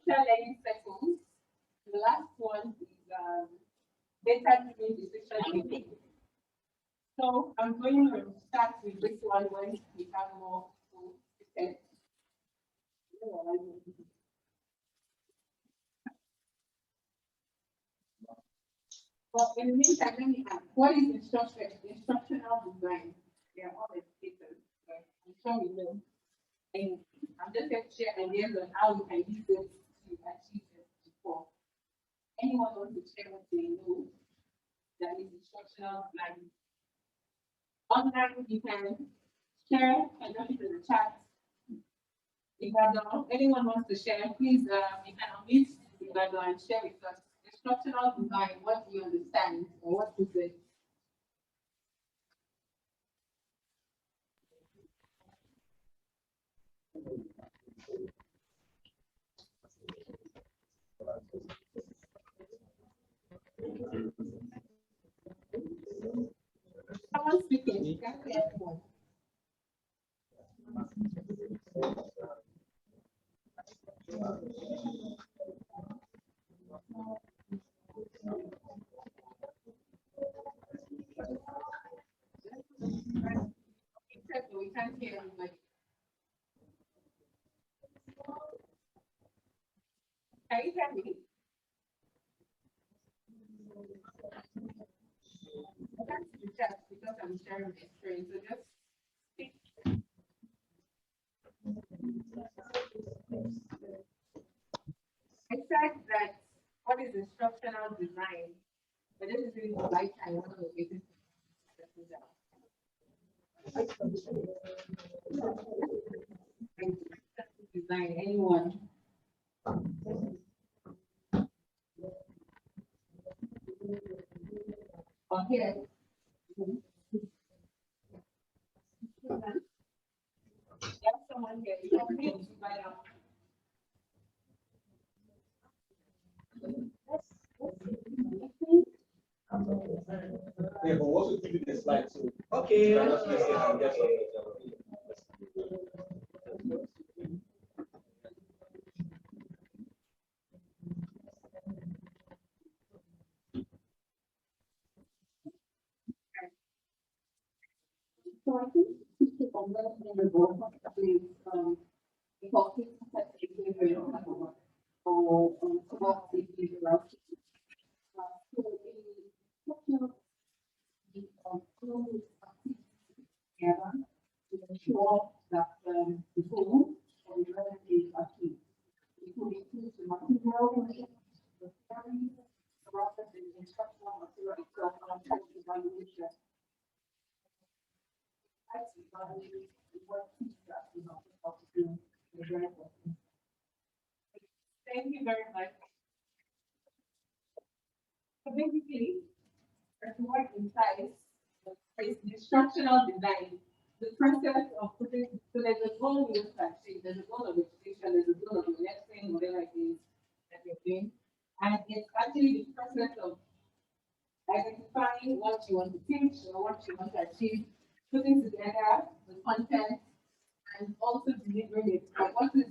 social learning circles. The last one is data-driven decision making. So I'm going to start with this one when we have more to But in the meantime, let me ask, what is instructional design? They are all educators, right? I'm sure we know. And I'm just going to share ideas on how we can use this to achieve SDG4. Anyone want to share what they know that is instructional design? Online, you can share and drop it in the chat. If anyone wants to share, please, you can unmute and share with us. Instructional design, what do you understand or what is it? Someone speaking, you can't hear everyone. We can't hear anybody. Can you hear me? I can't see the chat because I'm sharing my screen, so just speak. I said that what is instructional design? But this is really the lifetime one of the biggest design, anyone? Or here? There's someone here. You can read right now. Yeah, but also give you the slide too. Okay. So I think people learn in the board is evolving behavior or about the behavior. So the together to ensure that the goal or the learning is achieved. It could include the material, the theory, the process, and the instructional material itself, and type evaluation. Thank you very much. So basically, as what implies is instructional design. The process of putting, so there's a goal we want to achieve, there's a goal of education, there's a goal of the lesson, whatever it is that you're doing. And it's actually the process of identifying what you want to teach or what you want to achieve, putting together the content, and also delivering it. But what is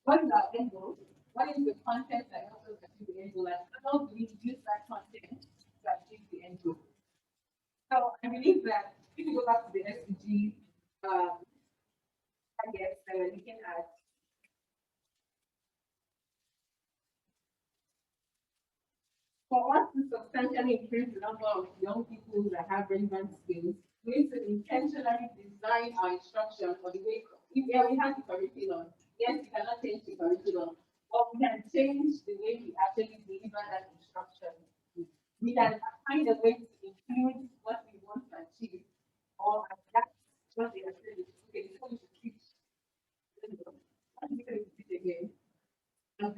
our end goal? What is the content that helps us achieve the end goal? And how do we use that content to achieve the end goal? So I believe that if you go back to the SDG targets that we're looking at, for us to substantially increase the number of young people that have relevant skills, we need to intentionally design our instruction for the way. Yeah, we have the curriculum. Yes, we cannot change the curriculum, but we can change the way we actually deliver that instruction. We can find a way to include what we want to achieve or adapt what they are saying. Okay, so we should teach. I'm going to teach again. So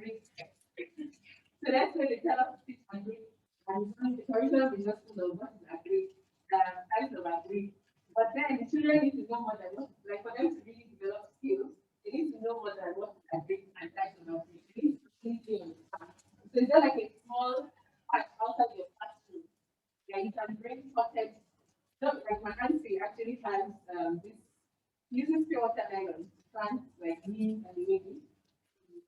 that's where they tell us to teach Android. And the curriculum is just full of what is agreed, types of agreed. But then the children need to know more than what, like for them to really develop skills, they need to know more than what is agreed and types of agreed. They need to completely understand. So it's just like a small part outside your classroom. Yeah, you can bring context. So like my auntie actually has this uses pure watermelon plants like me and maybe.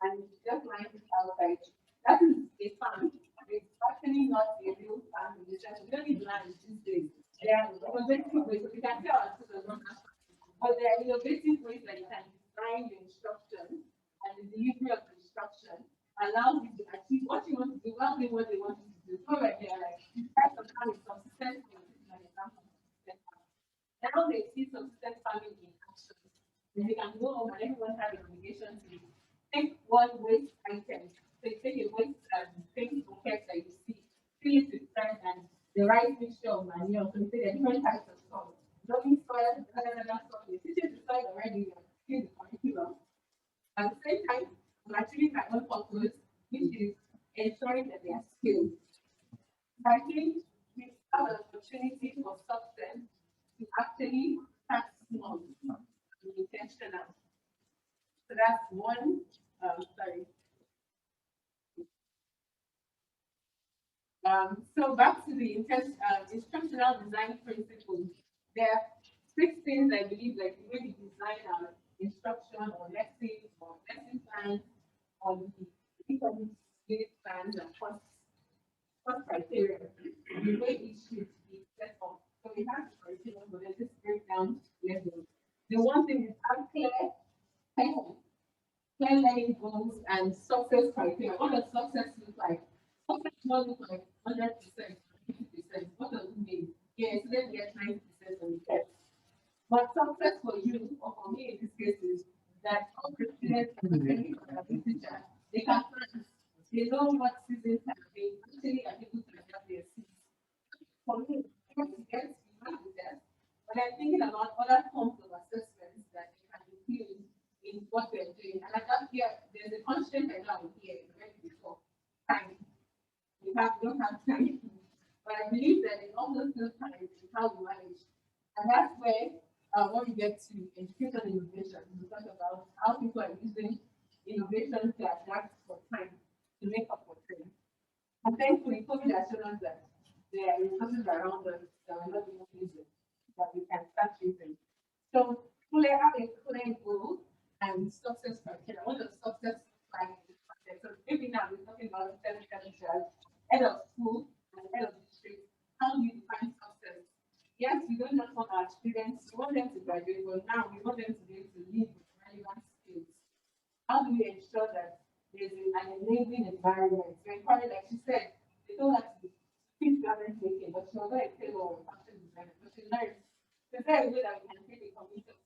And and just lying outside. That is a farm. It's actually not a real farm in the sense we don't need land these days. There are innovative ways, so we can tell our children not to, but there are innovative ways that you can design the instruction and the delivery of the instruction allows you to achieve what you want to do while doing what they want you to do. So like they're like, that's sometimes consistent like example. Now they see subsistence farming in action. Then they can go home and everyone has an obligation to take one waste item. So you take a waste thing or that you see, fill it with sand and the right mixture of manure. So you say there are different types of soil. Loamy soil, another soil. You teach the soil already, you see the curriculum. At the same time, I'm achieving my own purpose, which is ensuring that they are skilled. I think we have an opportunity for substance to actually start small and intentional. So that's one, sorry. So back to the instructional design principles. There are 6 things I believe, like the way we design our instruction or lessons or lesson plans or the unit plans and cost criteria, the way it should be set up. So we have the curriculum, but then just breakdown levels. The one thing is have clear learning goals and success criteria. What does success look like? Success does not look like 100%, 50%. What does it mean? Yes, let's get 90% on the test. But success for you, or for me in this case, is that all the students and the teacher, they can plan. They know what seasons have been. Actually, are able to adapt their seasons. For me, yes, you have the test. But I'm thinking about other forms of assessments that they can include in what they're doing. And I got here, there's a constraint I know here already before. Time. Don't have time. But I believe that in all those times is how we manage. And that's where when we get to education innovation, we talk about how people are using innovation to adapt for time, to make up for time. And thankfully, COVID has shown us that there are resources around us that we're not even using, that we can start using. So, we have a clear goal and success criteria. What does success look like in this context? So, maybe now we're talking about head of school and head of district. How do you define success? Yes, we don't just want our students, we want them to graduate, but now we want them to be able to live with relevant skills. How do we ensure that there's an enabling environment? We encourage, like she said, they don't have to speak government making, but she was not a tailor or fashion designer, but she learned. It's very good that we can create a community.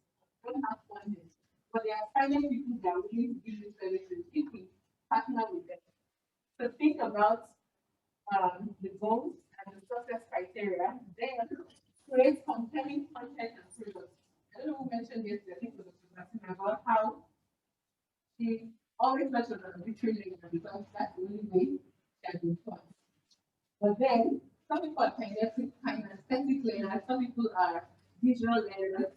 We don't have funding, but there are private people that are willing to give these services if we partner with them. So think about the goals and the success criteria, then create compelling content and products. I don't know who mentioned yesterday, I think it was Martina, about how she always mentions on the training because that's the only way she has been taught. But then some people are kinetic kind of aesthetic learners, some people are visual learners.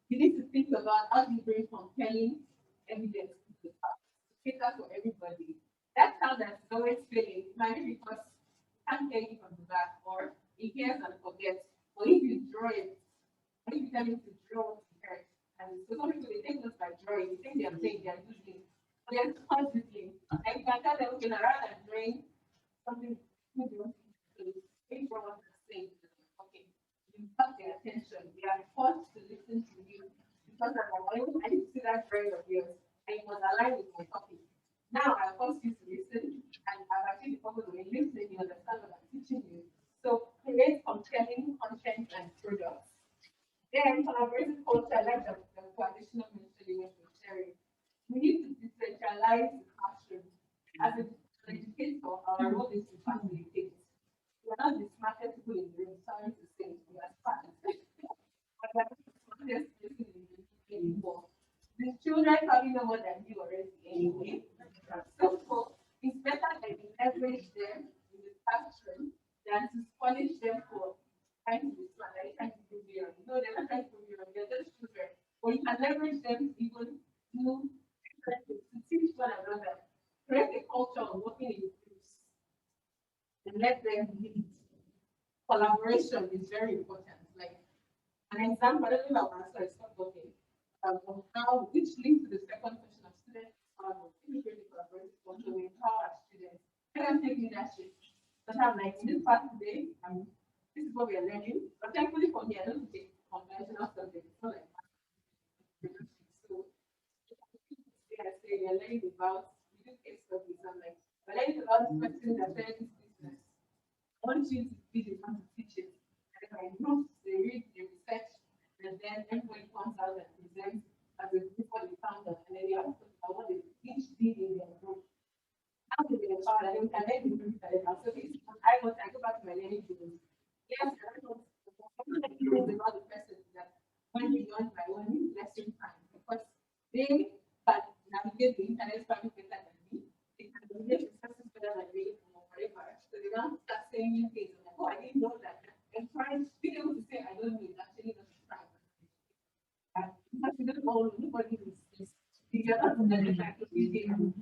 You need to think about how you bring compelling evidence to the past. Cater for everybody. That sound that's always failing, maybe because you can't hear you from the back, or he hears and forgets. But if you draw it, if you tell him to draw what he heard, and so some people they take notes by drawing, you think they're playing, they're doodling. But they're constantly. And you can tell them, okay, now rather than drawing something good, you want to think for what they're saying. Okay, you got their attention. They are forced to listen to you because I need to see that brain of yours, and it was aligned with my topic. Now I force you to listen, and I've actually focused on listening, you understand what I'm teaching you. So create compelling content and products. Then collaborative culture, like the traditional ministry was sharing. We need to decentralize the classroom. As an educator, our role is to facilitate. We're not the smartest people in the room, sorry to say, we are smart. But we're not the smartest person in the room anymore. The children probably know more than you already anyway. So it's better that we leverage them in the classroom than to punish them for trying to be smart, like trying to prove you wrong. No, they're not trying to prove you wrong, they're just children. But you can leverage them to even do different things, to teach one another, create a culture of working in groups, and let them lead. Collaboration is very important. Like an example, I don't know if I'll answer, it's not working. Of how, which links to the second question of students integrated collaborative also we empower our students. Let them take leadership. But I'm like, in this part today, this is what we are learning. But thankfully for me, I don't take conventional subjects. It's not like so I say we are learning about we do case studies. I'm like, we're learning about the person that started this business. I want you to be the one to teach it. And if I know they read the research, and then everybody comes out and presents as a before the founder, and then you have to talk about what they each did in their group. How did they empower them? Can they do that? So this I go back to my learning tools. Yes, I want about the person that went beyond my own lesson time because they can navigate the internet probably better than me. They can navigate resources better than me or whatever. So they don't start saying new things. Like, oh, I didn't know that. And trying being able to say I don't know is actually not a crime. Because we don't know nobody is you're not in the fact of reading.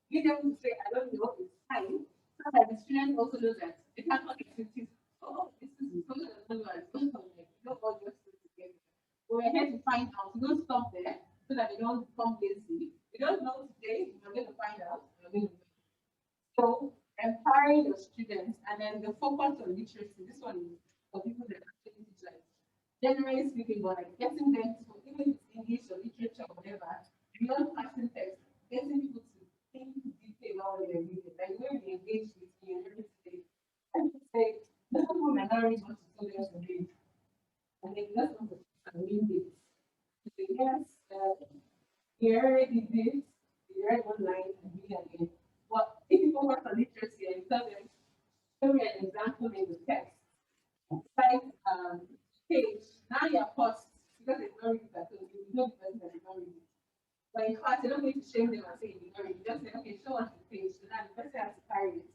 Being able to say I don't know is fine. So that the students also know that they cannot execute. Oh, this is so that don't all just put together. We're here to find out. We don't stop there so that they don't become lazy. We don't know today, we're going to find out. So empowering your students and then the focus on literacy. This one is for people that actually teach like generally speaking, but like getting them to even if it's English or literature or whatever, beyond passing text, getting people to think detail about what they're reading. Like when we engage with you and everything, I would say most people might not really want to tell them to read. And then that's not the mean this. Say, yes, you already did, you read one line and read again. But if you go back on literacy and tell them, show me an example in the text, like page, now you're paused because it's not reading that, so you know the person that is not reading. But in class, you don't need to shame them and say you not reading. Just say, okay, show us the page. So now the person has to carry it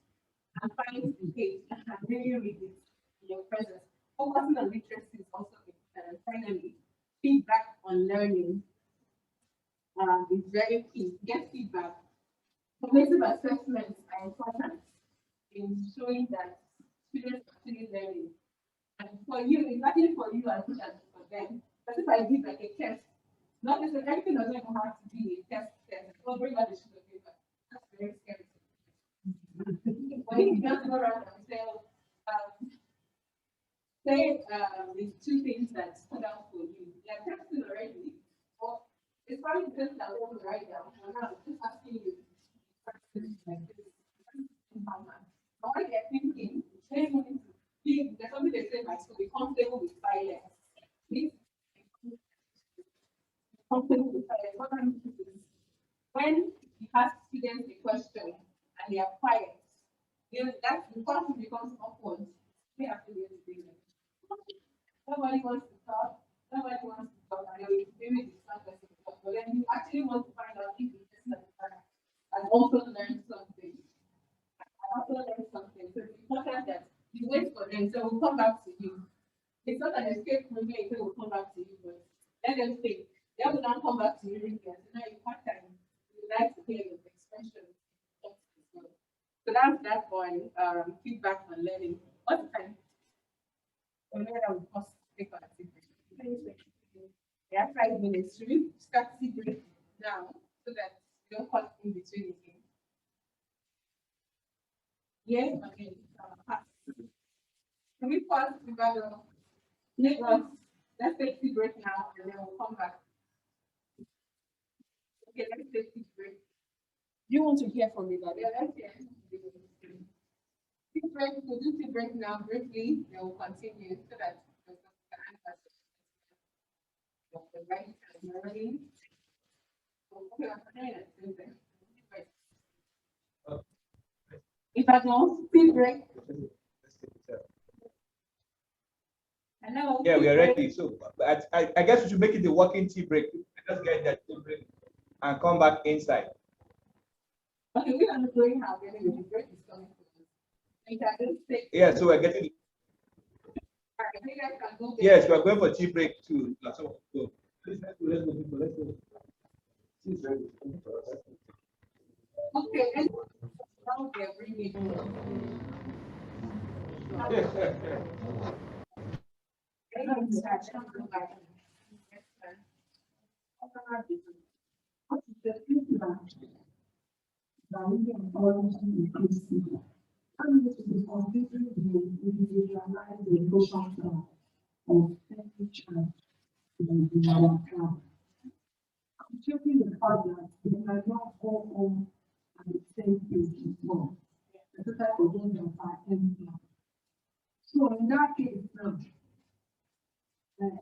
and find the page and really read it in your presence. Focusing on literacy is also important. And finally, feedback on learning is very key. Get feedback. Formative assessments are important in showing that students are actually learning. And for you, it's actually for you as much as for them. But if I give like a test, not necessarily everything doesn't even have to be a test. So bring out the sheet of paper. That's very scary. When you just go around and say, these two things that stood out for you. They're tested already, or it's probably the person that won't write down. I'm not just asking you. What they're thinking, there's something they say like, so be comfortable with silence. Be comfortable with silence. What I'm saying is, when you ask students a question and they are quiet, that's the question becomes awkward. We have to be able to do that. Nobody wants to talk. Nobody wants to talk. And maybe this person to talk, but then you actually want to find out if the person has also learned something. So it's important that you wait for them, so we'll come back to you. It's not an escape from me, so we'll come back to you, but let them think. They will not come back to you again. So now you part time, you like to hear your expression. So that's that one, feedback on learning. What's the time? So maybe that will cost take our tea break. Yeah, 5 minutes. Should we start tea break now so that you don't cut in between again? Yes, okay. Can we pause together? Let's take tea break now and then we'll come back. Okay, let's take tea break. You want to hear from me, buddy? Yeah, let's hear. Tea break, we'll do tea break now briefly, then we'll continue so that the answer the right time. Ready? Okay, if I don't, tea break. Hello. Yeah, we are ready. So I guess we should make it the working tea break. Just get that tea break and come back inside. Okay, we're going to go in now. The break is coming. Yeah, so we're getting. Yes, we are going for tea break too. So go. Let's go. Okay, and now they're bringing. the people that really encourage to increase people. And this is completely individualize the emotion plan of every child in our town. I'm checking the fact that they might not go home at the same place before. The type of things that are empty. So in that case now,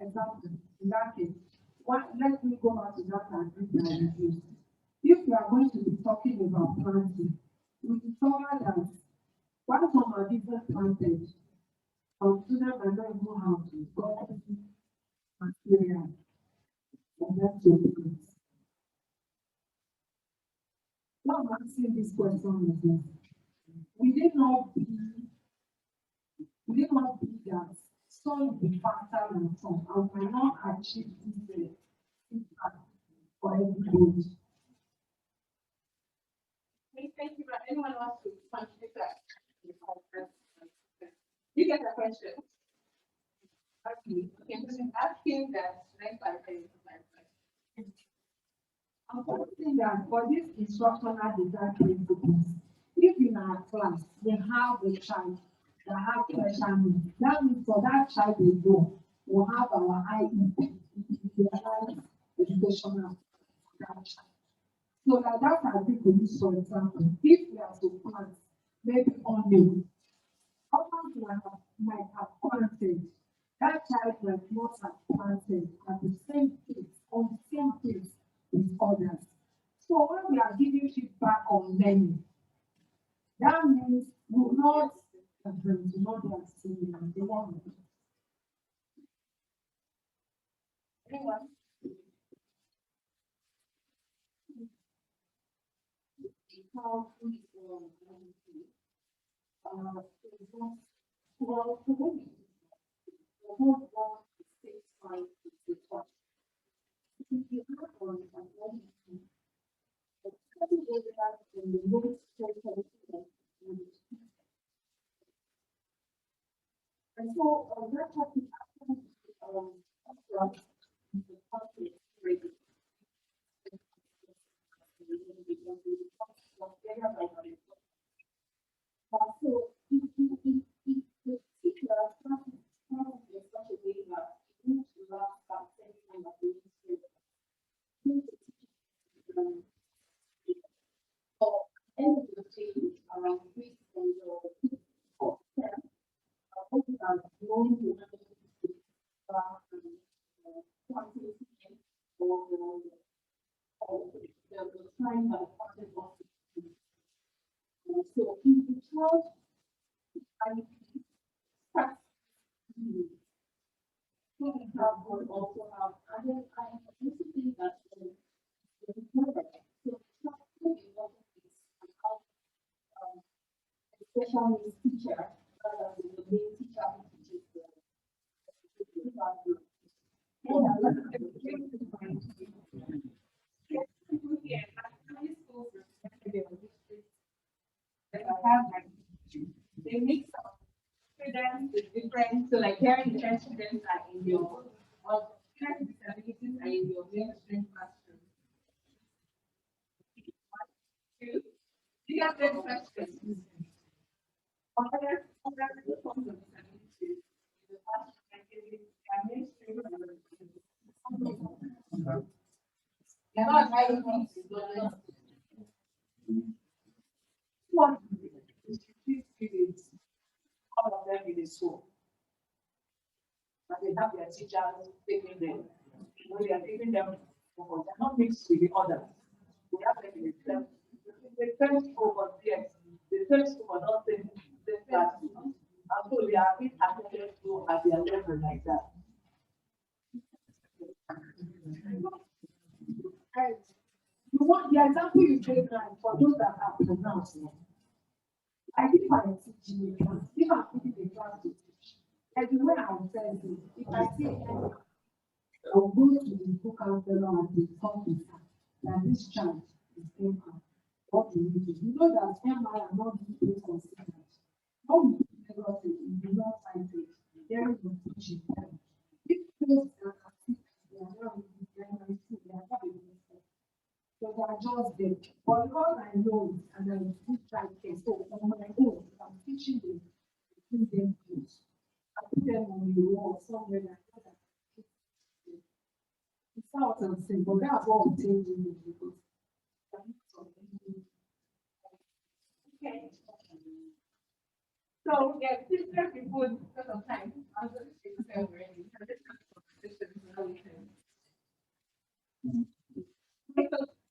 example, in that case, let me go back to that and read. If we are going to be talking about planting, we discover that while some are different planted, some students are not even how to go material and that's your place. Now I'm asking this question again. We did not be that soil will be faster than some and cannot achieve this impact for everybody. Thank you, but anyone wants to contribute that? You get a question. Okay, I'm asking that next time. I'm saying that for this instructional design principles, if in our class we have a child that have special needs, that means for that child alone, we'll have our IEP, individualized educational for that child. So that can be produced, for example, if we are to plant maybe onion, someone might have planted, that child might not have planted at the same place, on the same place with others. So when we are giving feedback on learning, that means we will not agree to not be as similar. They want to. Anyone? How we well, the whole world is six times the top. If you have one, in the most and so that topic the country rated. So if the teacher started in such a way that you need to learn something from the ministry, or any of the things around this and your knowing the the time that started off. So in the child, I start so we have also have other kind of discipline that is perfect. So something in what is about special needs teacher rather than the main teacher who teaches the they mix up students with different, so like hearing different students are in your, or different disabilities are in your mainstream classroom. Two, do you have any questions? Other forms of disabilities in the classroom activities are mainstream. Not IEPs, one is 50 students, all of them in the school. And they have their teachers taking them. When they are taking them, they're not mixed with the others. We have them in the class. The first over there, the first over not taking the class. And so they are being attended to at their level like that. You want the example you gave now for those that are pronounced. I think I teach in the class. If I'm putting the class to teach, everywhere I'm saying this, if I see any, I'll go to the school counselor and the officer that this child is came out. What do you do? You know that MI are not being considered. How we never say if you not find it, there is no teaching. If those that are sick, they are not really very nice, they are not really nice. So they adjust them. But because I know it and I do childcare, so on my own, I'm teaching them, teaching them things. I put them on the wall somewhere like that. It's not what I'm saying, but that's what I'm telling you because Okay. So, yeah, please let me put some time. I'm going to take this already.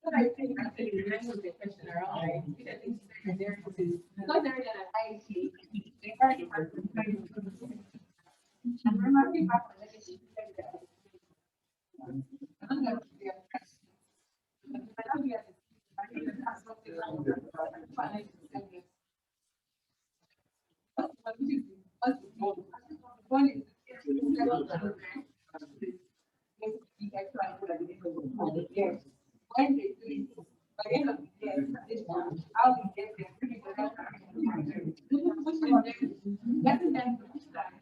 So I think actually the rest of the question around like which I think is there is because there is an IT, they already have to try to and remember back on legacy I don't know if they are I don't know I think that's something like that. One is when they do it, by the end of the day, how we get there, letting them push that.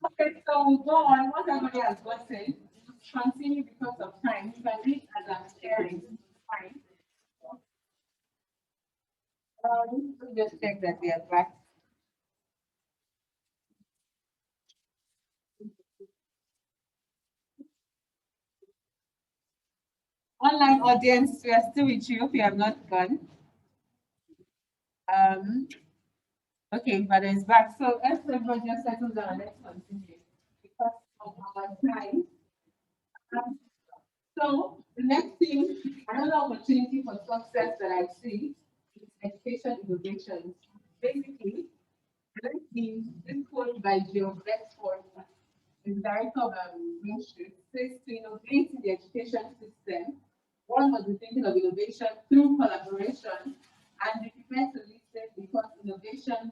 Okay, so we'll go on. What everybody has gotten, continue because of time. You can read as I'm sharing. Fine. We'll just check that we are back. Online audience, we are still with you if you have not gone. Okay, but it's back. So as everybody just settle down, let's continue because of our time. So the next thing, another opportunity for success that I see is education innovations. Basically, let's see this quote by Jill Bedford, the director of Green Street, says to innovate in the education system, one must be thinking of innovation through collaboration and be prepared to listen because innovation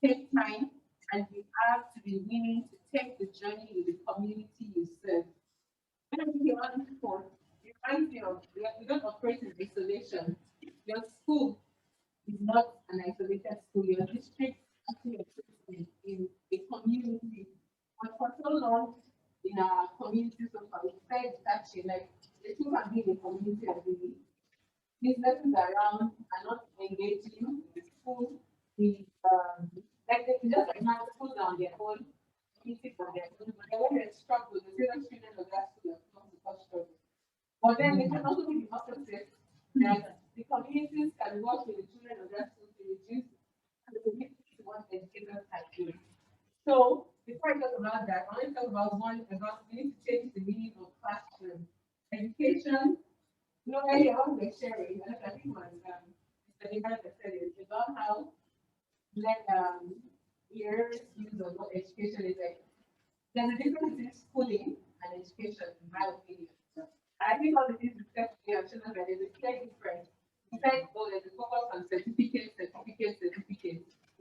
takes time and you have to be willing to take the journey with the community you serve. When I'm thinking about this quote, it reminds me of you don't operate in isolation. Your school is not an isolated school. Your district actually exists in a community. And for so long in our community so far, it's very detaching. Like the two can be in a community and really businesses around are not engaging the school. The like they just like now schools on their own, community on their own. But when they struggle, the students of that school have come to cause struggle. But then they can also be the opposite that the communities can work with the children of that school to reduce the community what educators can do. So before I talk about that, I want to talk about one about we need to change the meaning of classroom. Education, you know, earlier on we were sharing, and I think it was Mr. Nicholas that said it about how like years use of what education is like. There's a difference between schooling and education, in my opinion. I think all of these research have shown us that there's a clear difference. Besides, oh, there's a focus on certificates.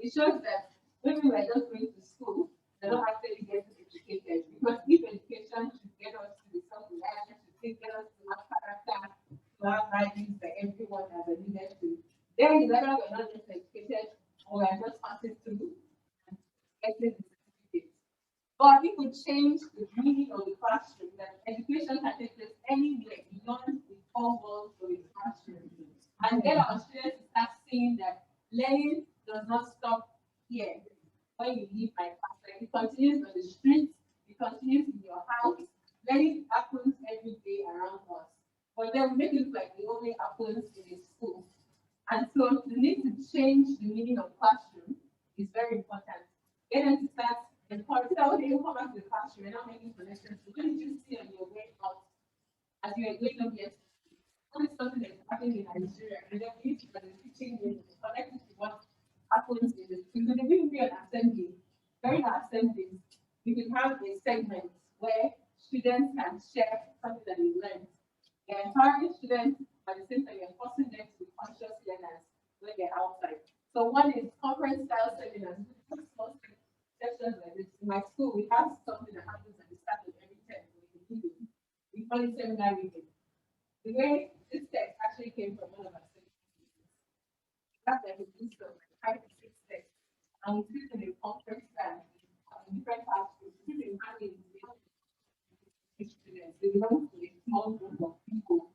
It shows that when we were just going to school, they don't actually get educated. Because if education should get us to be self-reliant, should get us to have character, to have values that everyone has a needed to, then it's either we're not just educated or we're just passing through and getting the certificates. But I think could change the meaning of the classroom, that education can take place anywhere beyond the four walls of the classroom. And get our students to start seeing that learning does not stop here. When you leave my class, like it continues on the streets, it continues in your house. Learning happens every day around us. But then we make it look like it only happens in a school. And so the need to change the meaning of classroom is very important. Get them to start encouraging that when they come back to the classroom, you're not making connections. What did you see on your way out as you were going up yesterday? What is something that's happening in Nigeria? And then we need to teaching you connected to what happens in the school. So they give me an assembly. During our assemblies, we can have a segment where students can share something that they learned. You're encouraging students, at the same time, you're forcing them to be conscious learners when they're outside. So one is conference style seminars. Small sessions like this. In my school, we have something that happens at the start of every term. We call it seminar reading. The way this text actually came from one of our seminars. That's like a list of 5 to 6 texts. And we sit in a conference style in different classrooms. People imagine students. They belong to a small group of people.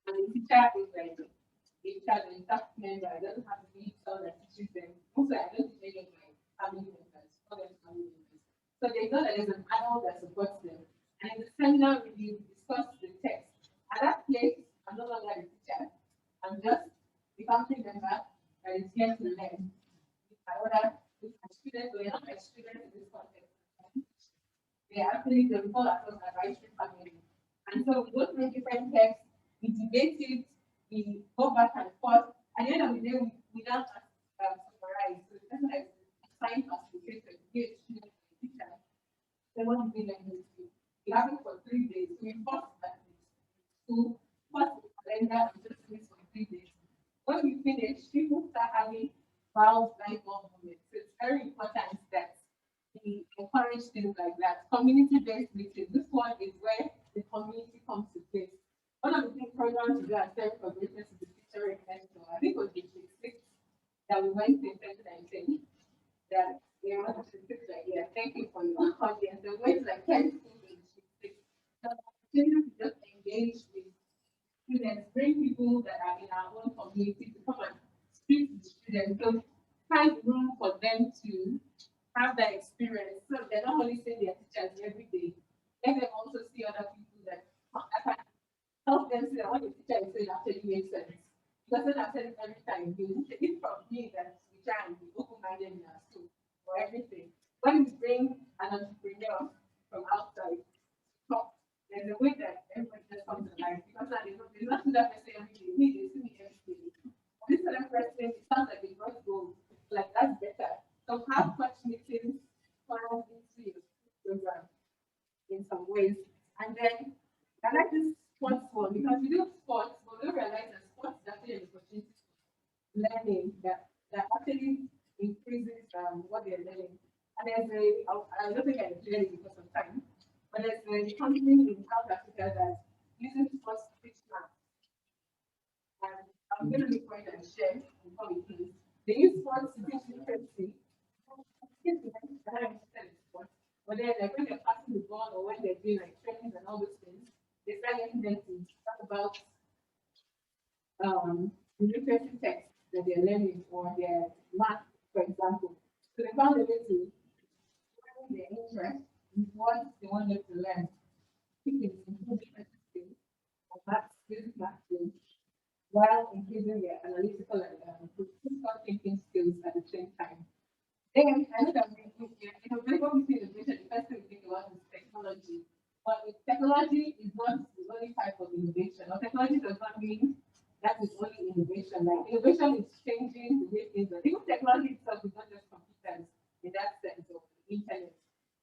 And the teacher is like a child, a staff member. I don't have to be someone that teaches them. Also, I don't teach any of my family members, other family members. So they know that there's an adult that supports them. And in the seminar, we discuss the text. At that place, I'm no longer a teacher. I'm just the family member that is here to learn. I order with my students, they are not my students in this context. They are actually the people that was advisory family. And so we go through different texts, we debate it, we go back and forth. At the end of the day, we now summarize. So the person that is assigned facilitator, give students a teacher. They want to be like this. We have it for 3 days. We first that school, first the calendar, and just finish for 3 days. When we finish, people start having vows life moments. So it's very important that we encourage things like that. Community-based meetings. This one is where the community comes to place. One of the things programs to do at Center for Greatness is the feature mentor. I think it was the 6 that we went to in 2019. That we were to like, yeah, thank you for your audience. And went to like 10 schools in the 6. So students just engage with students, bring people that are in our own community to come and speak to students. So find room for them to have that experience. So they're not only seeing their teachers every day, let them also see other people that help them see that what the teacher is saying actually makes sense. Because then I said it every time, you take it from me that we try and be open-minded in our school for everything. When we bring an entrepreneur from outside to talk, there's a way that everybody just comes alive. Because now there's not that person every day. They see me every day. This other person, it sounds like a great goal. Like that's better. So have such meetings planned into your program in some ways. And then I like this sports one because we do sports, but we realize that sports is actually an opportunity for learning that actually increases what they're learning. And there's I don't think I explained it because of time, but there's a company in South Africa that's using sports to teach math. And I'm going to look for it and share before we close. They use sports to teach literacy. But then like when they're passing the ball or when they're doing like trainings and all those things, they start getting them to talk about the literacy text that they're learning or their math, for example. So they found a way to learn their interest in what they want them to learn. Including different things, or math, basic math skills, while increasing their analytical and critical thinking skills at the same time. Then I know that when we see innovation, the first thing we think about is technology. But technology is not the only type of innovation. Or technology does not mean that is only innovation. Like innovation is changing the way things are. Even technology itself is not just computers in that sense of the internet.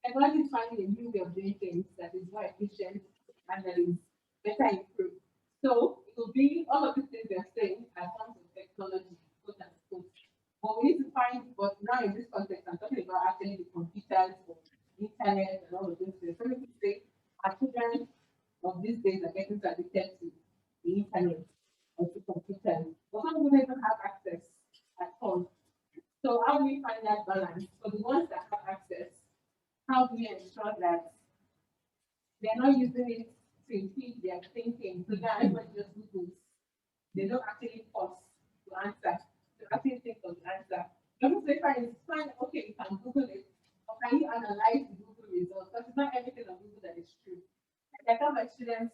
Technology is finding a new way of doing things that is more efficient and that is better improved. So it will be all of these things they're saying are forms of technology, quote unquote. But we need to find, but now in this context, I'm talking about actually the computers, the internet, and all of those things. So we could say our children of these days are getting addicted to the internet or to computers. But some people don't have access at all. So how do we find that balance? For the ones that have access, how do we ensure that They're not using it to impede their thinking. So now everybody just Googles. They don't actually pause to answer, to actually think of the answer. Don't say fine, it's fine, okay, you can Google it, or can you analyze the Google results? Because it's not everything on Google that is true. Like I tell my students,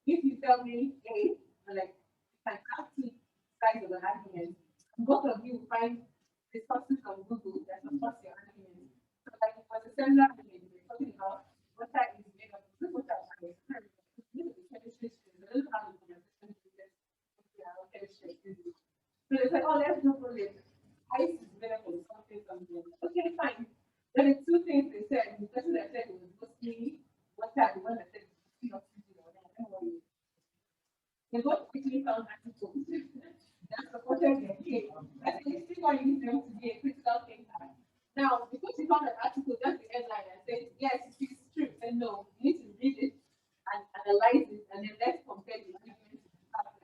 if you tell me A, I'm like, you can have two sides of an argument, and both of you find resources on Google that support your argument. So like it was a similar argument, we're talking about water is made of this water is this is the chemistry student, I don't have a conversation with them. So they said, oh, let's Google it. Ice is made up of something, something. Okay, fine. Then the two things they said, the person that said it was mostly water, the one that said it was oxygen or whatever. They both quickly found articles that supported their case. I think it's still use them to be a critical thinker. Now, because you found an article, that's the headline, and said, yes, it is true. And no, you need to read it and analyze it, and then let's compare the arguments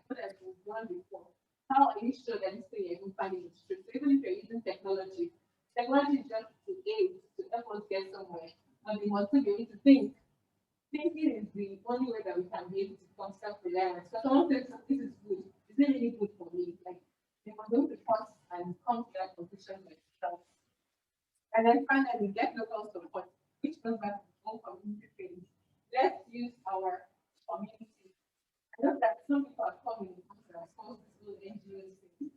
that we've done before. How are you sure that this thing you're even finding is true? So even if you're using technology, technology is just to aid, to help us get somewhere. And we want to be able to think. Thinking is the only way that we can be able to constantly learn. So someone says this is good. Is it really good for me? Like they were going to pause and come to that conclusion themselves. And then finally get local support, which goes back to the whole community thing. Let's use our community. I know that some people are coming to respond to school NGOs thing,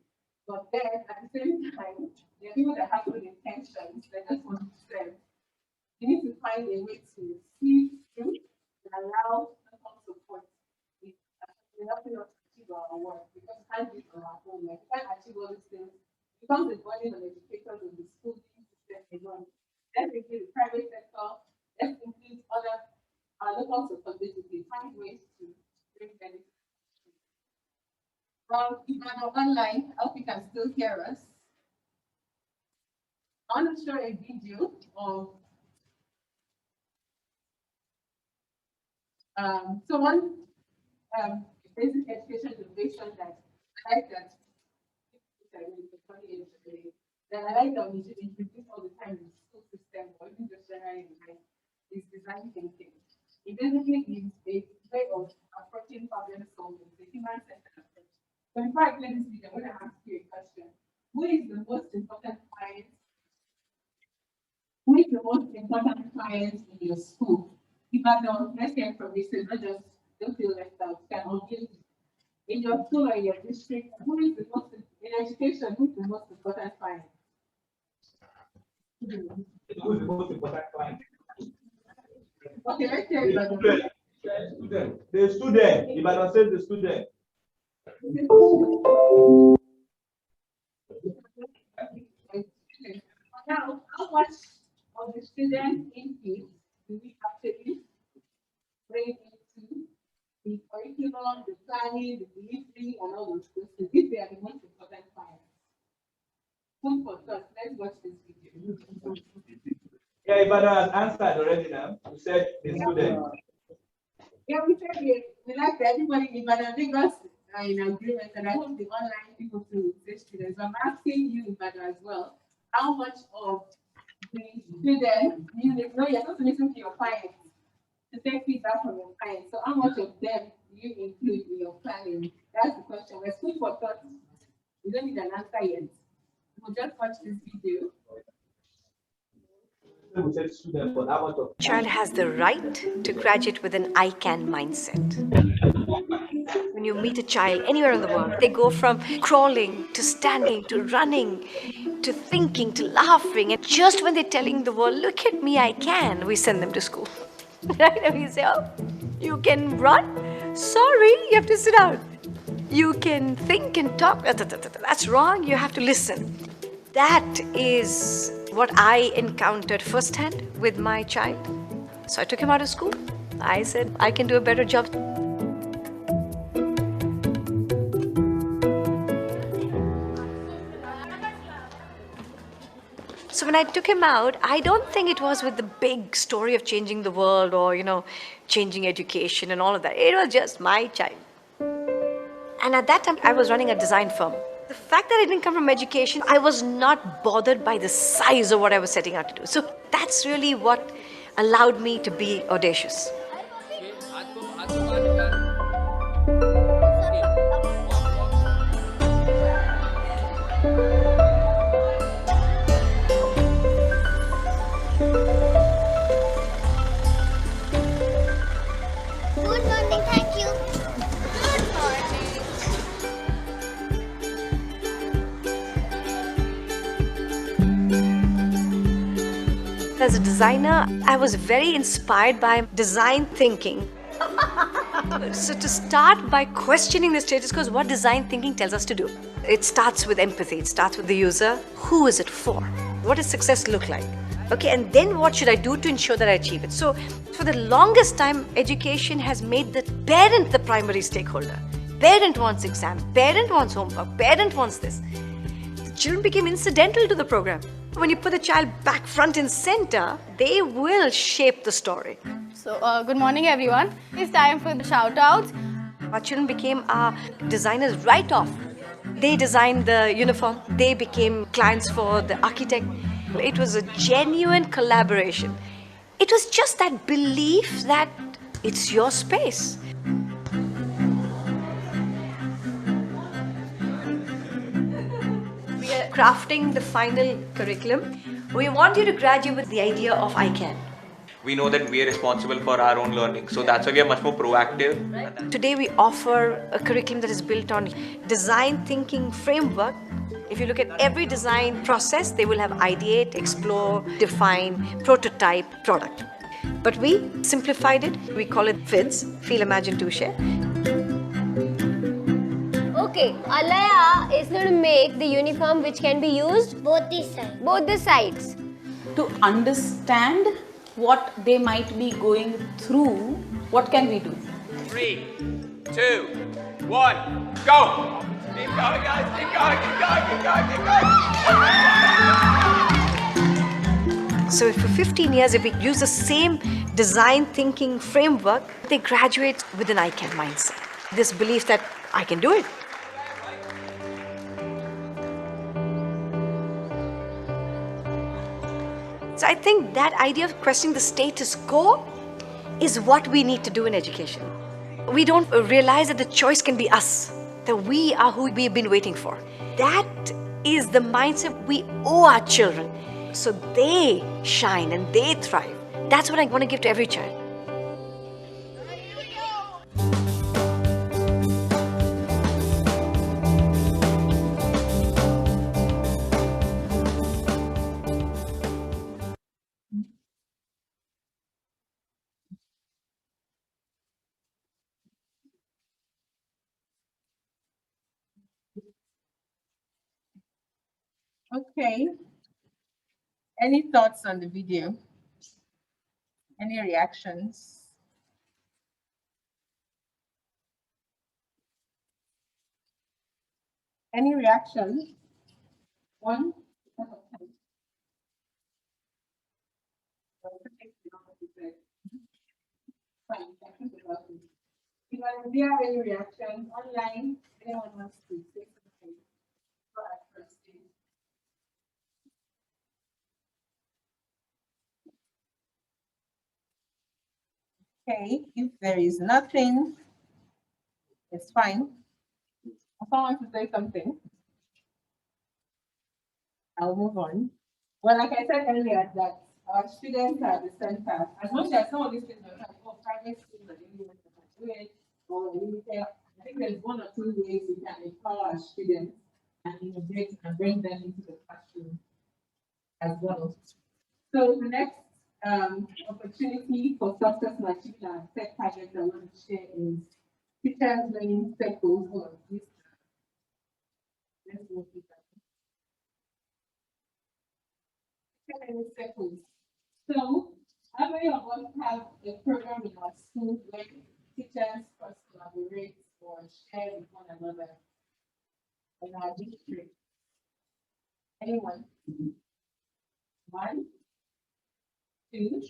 but then at the same time, there are people that have good intentions, they just want to serve. You need to find a way to see through and allow local support. It's helping us achieve our work because we can't do it on our own. Like, we can't achieve all these things. It becomes a burden on educators in the school system alone. Let's include the private sector, let's include other local support basically, find ways to bring benefits. If you're online, I hope you can still hear us. I want to show a video of so one basic education innovation that I like that I like that we should introduce all the time in the school system or even just generally in life is design thinking. It basically is a way of approaching problem solving, the human-centered approach. So before I play this video, I'm going to ask you a question. Who is the most important client? Who is the most important client in your school? If I don't, let's hear from you, so don't feel left out. Can only in your school or your district, who is the most in education? Who is the most important client? Who is the most important client? Okay, let's hear it. The student. If I don't say the student. Now, how much of the student input do we actually bring into the curriculum, the planning, the delivery, and all those things? These are the most important parts. Food for thought. Let's watch this video. Yeah, Ibadan has answered already now. You said the student. Yeah, we said we like everybody in Ibadan. Lagos are in agreement, and I hope the online people too say students. I'm asking you, Ibadan, as well. How much of the students, you're supposed to listen to your clients, to take feedback from your clients. So how much of them do you include in your planning? That's the question. We're food for thought. We don't need an answer yet. We'll just watch this video. Child has the right to graduate with an I can mindset. When you meet a child anywhere in the world, they go from crawling to standing to running to thinking to laughing. And just when they're telling the world, look at me, I can, we send them to school. Right? And we say, oh, you can run? Sorry, you have to sit down. You can think and talk. That's wrong, you have to listen. That is what I encountered firsthand with my child. So I took him out of school. I said, I can do a better job. So when I took him out, I don't think it was with the big story of changing the world or, changing education and all of that. It was just my child. And at that time, I was running a design firm. The fact that I didn't come from education, I was not bothered by the size of what I was setting out to do. So that's really what allowed me to be audacious. as a designer, I was very inspired by design thinking. So to start by questioning the status quo is what design thinking tells us to do. It starts with empathy. It starts with the user. Who is it for? What does success look like? Okay, and then what should I do to ensure that I achieve it? So for the longest time, education has made the parent the primary stakeholder. Parent wants exam, parent wants homework, parent wants this. The children became incidental to the program. When you put the child back front and center, they will shape the story. So, good morning everyone. It's time for the shout outs. Our children became our designers right off. They designed the uniform, they became clients for the architect. It was a genuine collaboration. It was just that belief that it's your space. We are crafting the final curriculum. We want you to graduate with the idea of I can. We know that we are responsible for our own learning, so that's why we are much more proactive. Today we offer a curriculum that is built on design thinking framework. If you look at every design process, they will have ideate, explore, define, prototype, product. But we simplified it. We call it FIDS, Feel, Imagine, Do, Share. Okay, Alaya is going to make the uniform which can be used both the sides. Both the sides. To understand what they might be going through, what can we do? 3, 2, 1, go! Keep going, guys, keep going, keep going, keep going, keep going! So for 15 years, if we use the same design thinking framework, they graduate with an I can mindset. This belief that I can do it. So I think that idea of questioning the status quo is what we need to do in education. We don't realize that the choice can be us, that we are who we've been waiting for. That is the mindset we owe our children, so they shine and they thrive. That's what I want to give to every child. Okay. Any thoughts on the video? Any reactions? Any reactions? One? Fine. If do you have any reaction online, anyone wants to say something? Go ahead first, please. Okay, if there is nothing, it's fine. If I want to say something, I'll move on. Well, like I said earlier, that our students are the center. As much as some of these things are like, oh, private schools are the only ones that can do it, or limited, I think there's one or two ways we can empower our students and innovate and bring them into the classroom as well. So the next opportunity for success in achieving our tech targets I want to share is teachers learning circles. Hold on, please. Let's move it back. Learning circles. So, how many of us have a program in our school where teachers first collaborate or share with one another in our district? Anyone? One, two,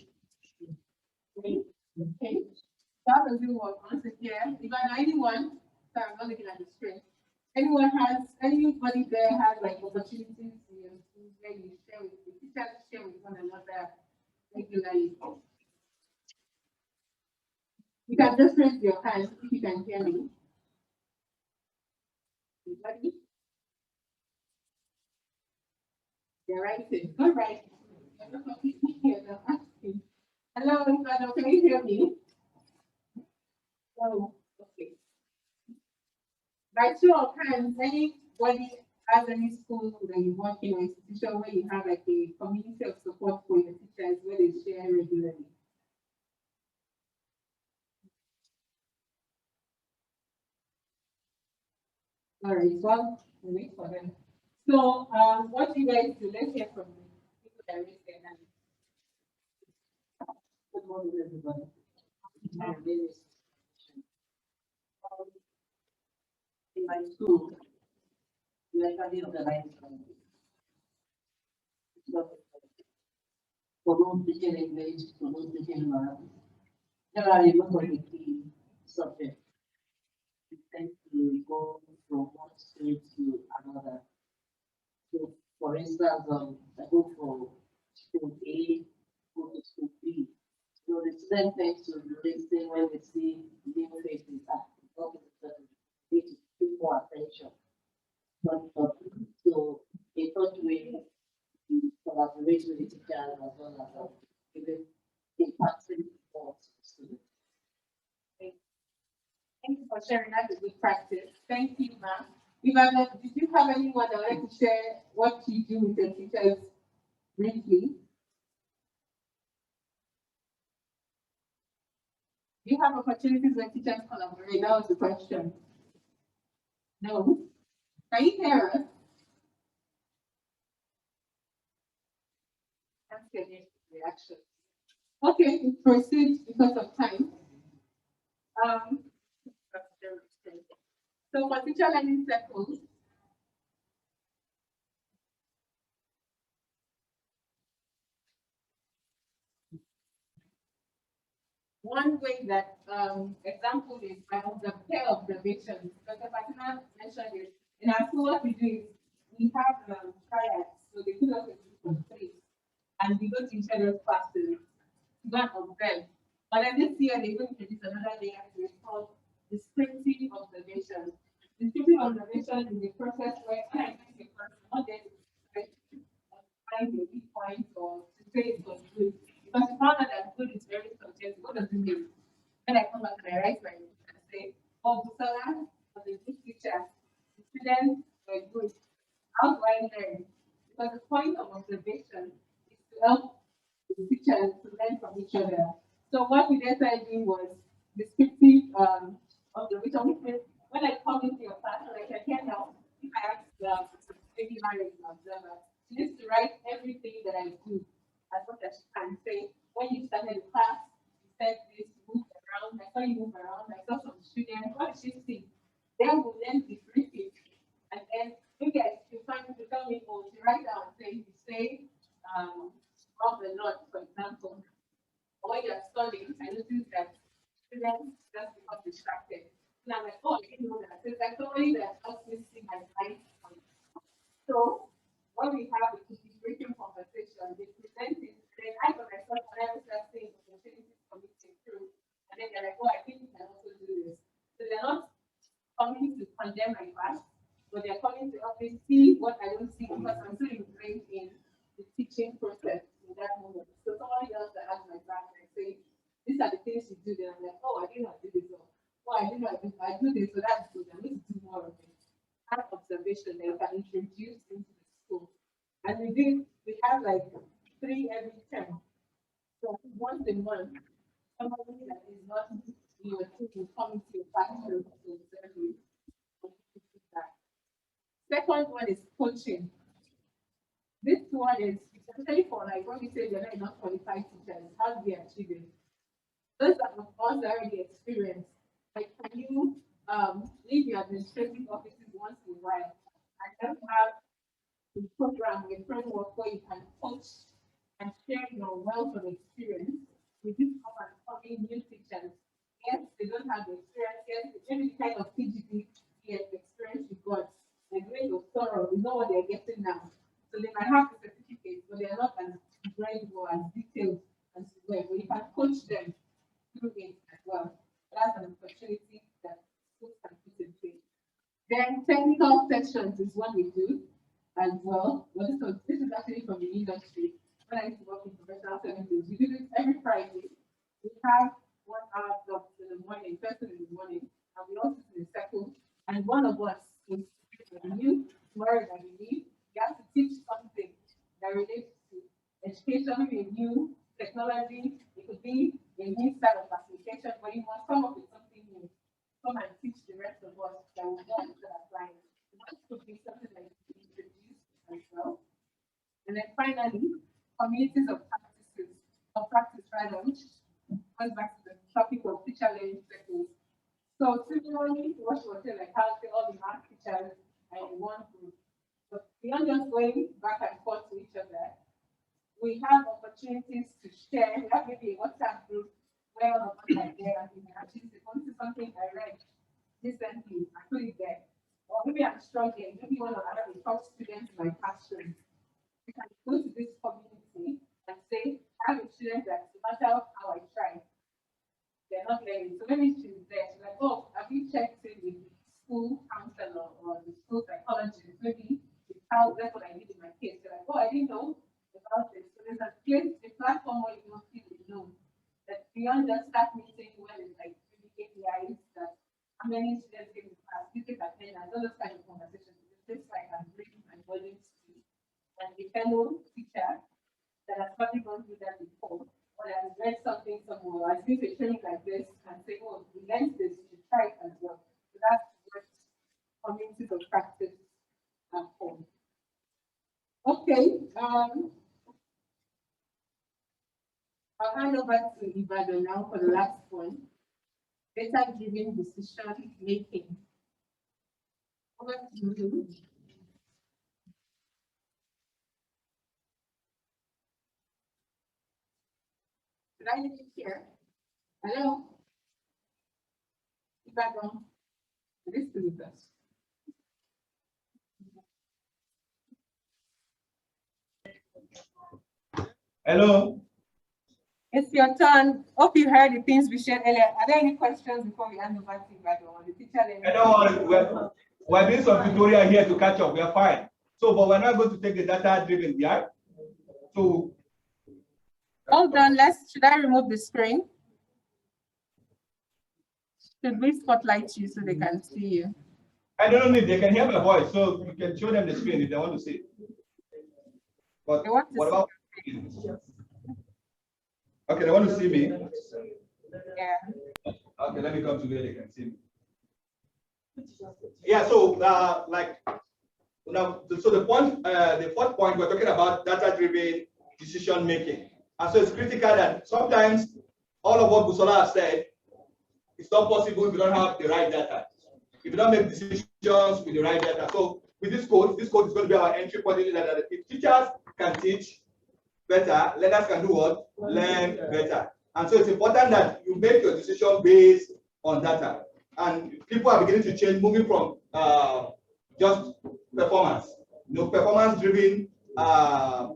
three. Okay. That does it work once again. If I know anyone, so I'm not looking at the screen. Anybody there has like opportunities in your schools where you share with the teachers share with one another regularly? You can just raise your hand if you can hear me. Anybody? You're writing. All right. You're asking. Hello, Ifano, can you hear me? Oh, okay. By show of hands, anybody as any school that you work in or institution where you have like a community of support for your teachers where they share regularly? All right, well, we'll wait for them. So, what do you guys do? Let's hear from the people that raised their hand. Good morning, everybody. My name is in my school, we actually organize for those speaking English, for those speaking math. Generally, most of the key subjects we tend to go from one school to another. So, for instance, I go from school A, go to school B. So the student tends to listen when they see new faces at need to pay more attention. So a third way to collaborate with the teacher as well as giving impactful support to students. Thank you for sharing. That's a good practice. Thank you, ma'am. Ivana, did you have anyone that would like to share what you do with your teachers briefly? Do you have opportunities where teachers collaborate? That was the question. No? Can you hear us? That's your reaction. Okay, we proceed because of time. So for teacher learning circles, one way that example is by pair observations. Dr. Fatima mentioned it. In our school, what we do is we have triads, so they put us in groups of three, and we go to each other's classes to go and observe. But then this year they going to introduce another layer to it called descriptive observation. Descriptive observation is a process where when I take a person, not just find a weak point or to say it was good. Because you found out that good is very subjective. What does it mean? When I come back and I write my book and say, oh, Busala was a good teacher. The students were good. How do I learn? Because the point of observation is to help the teachers to learn from each other. So what we then started doing was descriptive observation. When I come into your class, like I can help, if I ask maybe Mary is an observer, she needs to write everything that I do as much as she can. Say, when you started the class, you said this, moved around, I saw you move around, I saw some students, what did she see? Then we'll then debrief it. And then maybe you find to tell me, oh, she write down, say, you say, of the Lord, for example, or when you're studying, I noticed that students just become distracted. And I'm like, oh, I didn't know that. So it's like somebody that helps me see my blind point. So when we have a integration conversation, they present it, then I got myself when I was saying opportunities for me to improve. And then they're like, oh, I think we can also do this. So they're not coming to condemn my past, but they're coming to help me see what I don't see because I'm still ingrained in the teaching process in that moment. So somebody else that has my back and say, these are the things you do, then I'm like, oh, I didn't know I did this. Oh, I didn't know I do this, so that's good. I need to do more of it. That observation that you can introduce into the school. And we have like 3 every term. So once a month, somebody that is not your team will come into your classroom to observe you. Second one is coaching. This one is especially for like when we say they're not qualified teachers, how do we achieve it? Those are of us that already experienced. Like, can you leave your administrative offices once in a while and just have a program, a framework where you can coach and share your wealth of experience with these up and coming new teachers? Yes, they don't have the experience. Yes, maybe the kind of PGD experience you got. Like when you're thorough, you know what they're getting now. So they might have the certificate, but they're not as granular, as detailed as well. But you can coach them through it as well. That's an opportunity that schools can put in place. Then technical sessions is what we do as well. Well, this is actually from the industry. When I used to work in professional services, we do this every Friday. We have 1 hour blocks in the morning, first thing in the morning, and we also do a circle. And one of us is new tomorrow that new style of application, but you must come up with something new. Come and teach the rest of us that we want to apply. That could be something that you can introduce as well. And then finally, communities of practices, or practice rather, which goes back to the topic of teacher learning circles. So similarly, what you were saying, like how say all the math teachers are in one group. But beyond just going back and forth to each other, we have opportunities to share. We have maybe a WhatsApp group where all of us are there and we can actually say, "Oh, this is something I read recently, I put it there." Or maybe I'm struggling, maybe one of the top students in my classroom. We can go to this community and say, I have a student that no matter how I try, they're not learning. So maybe she's there. She's like, oh, have you checked in with the school counselor or the school psychologist? Maybe it's how that's what I did in my case. They're like, oh, I didn't know about this. So there's a platform where you don't feel know that beyond just that meeting where it's like maybe KPIs that how many students came to class, you take attendance, all those kind of conversations. It's just like I'm bringing my volumes to and the fellow teacher that has probably gone through that before, or has read something somewhere, I think a training like this and say, oh, we learned this, you should try it as well. So that's what communities of practice are for. Okay, I'll hand over to Ibadan now for the last one. Data-driven decision making. Over to you. Did I even hear? Hello? Ibadan. This is the best. Hello. It's your turn. Hope you heard the things we shared earlier. Are there any questions before we hand over to Ibadan on the teacher learning? We're doing some tutorial here to catch up. We are fine. So, but we're not going to take the data-driven, yeah? So. Hold on. Should I remove the screen? Should we spotlight you so they can see you? I don't know if they can hear my voice, so you can show them the screen if they want to see. But what about? Okay, they want to see me. Yeah. Okay, let me come to where they can see me. Yeah. So, like, now, so the point, the fourth point, we're talking about data-driven decision making, and so it's critical that sometimes all of what Busola has said, it's not possible if you don't have the right data. If you don't make decisions with the right data. So with this code is going to be our entry point into that. If teachers can teach better, learners can do what? Learn better. And so it's important that you make your decision based on data. And people are beginning to change, moving from just performance. Performance-driven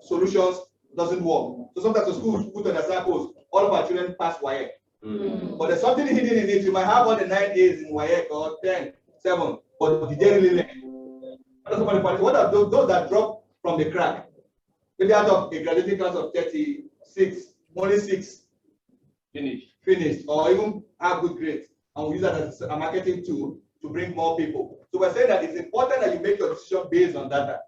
solutions doesn't work. So sometimes the schools put on their samples, all of our children pass WAEC. But there's something hidden in it. You might have all the 9 A's in WAEC or 10, 7, but did they really learn? What are those that drop from the crack? Maybe out of a graduating class of 36, only 6 finished, or even have good grades. And we use that as a marketing tool to bring more people. So we're saying that it's important that you make your decision based on data.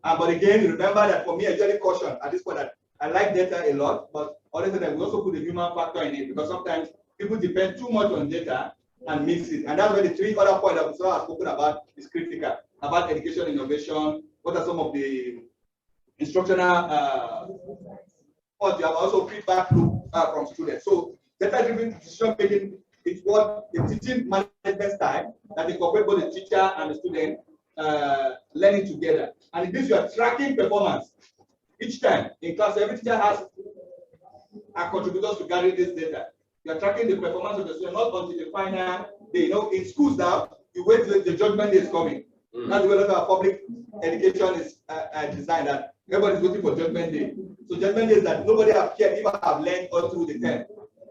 But again, remember that for me, I usually caution at this point that I like data a lot, but honestly, that we also put the human factor in it because sometimes people depend too much on data and mix it. And that's where the 3 other points that we have spoken about is critical, about education innovation. What are some of the instructional you have also feedback loop from students. So data-driven decision making is what the teaching management style that incorporate both the teacher and the student learning together. And this you are tracking performance each time in class. Every teacher has a contributors to gather this data. You are tracking the performance of the student not until the final day. In schools now, you wait till the judgment day is coming. That's the way that our public education is designed. That everybody's waiting for judgment day. So judgment day is that nobody have cared if I have learned all through the term.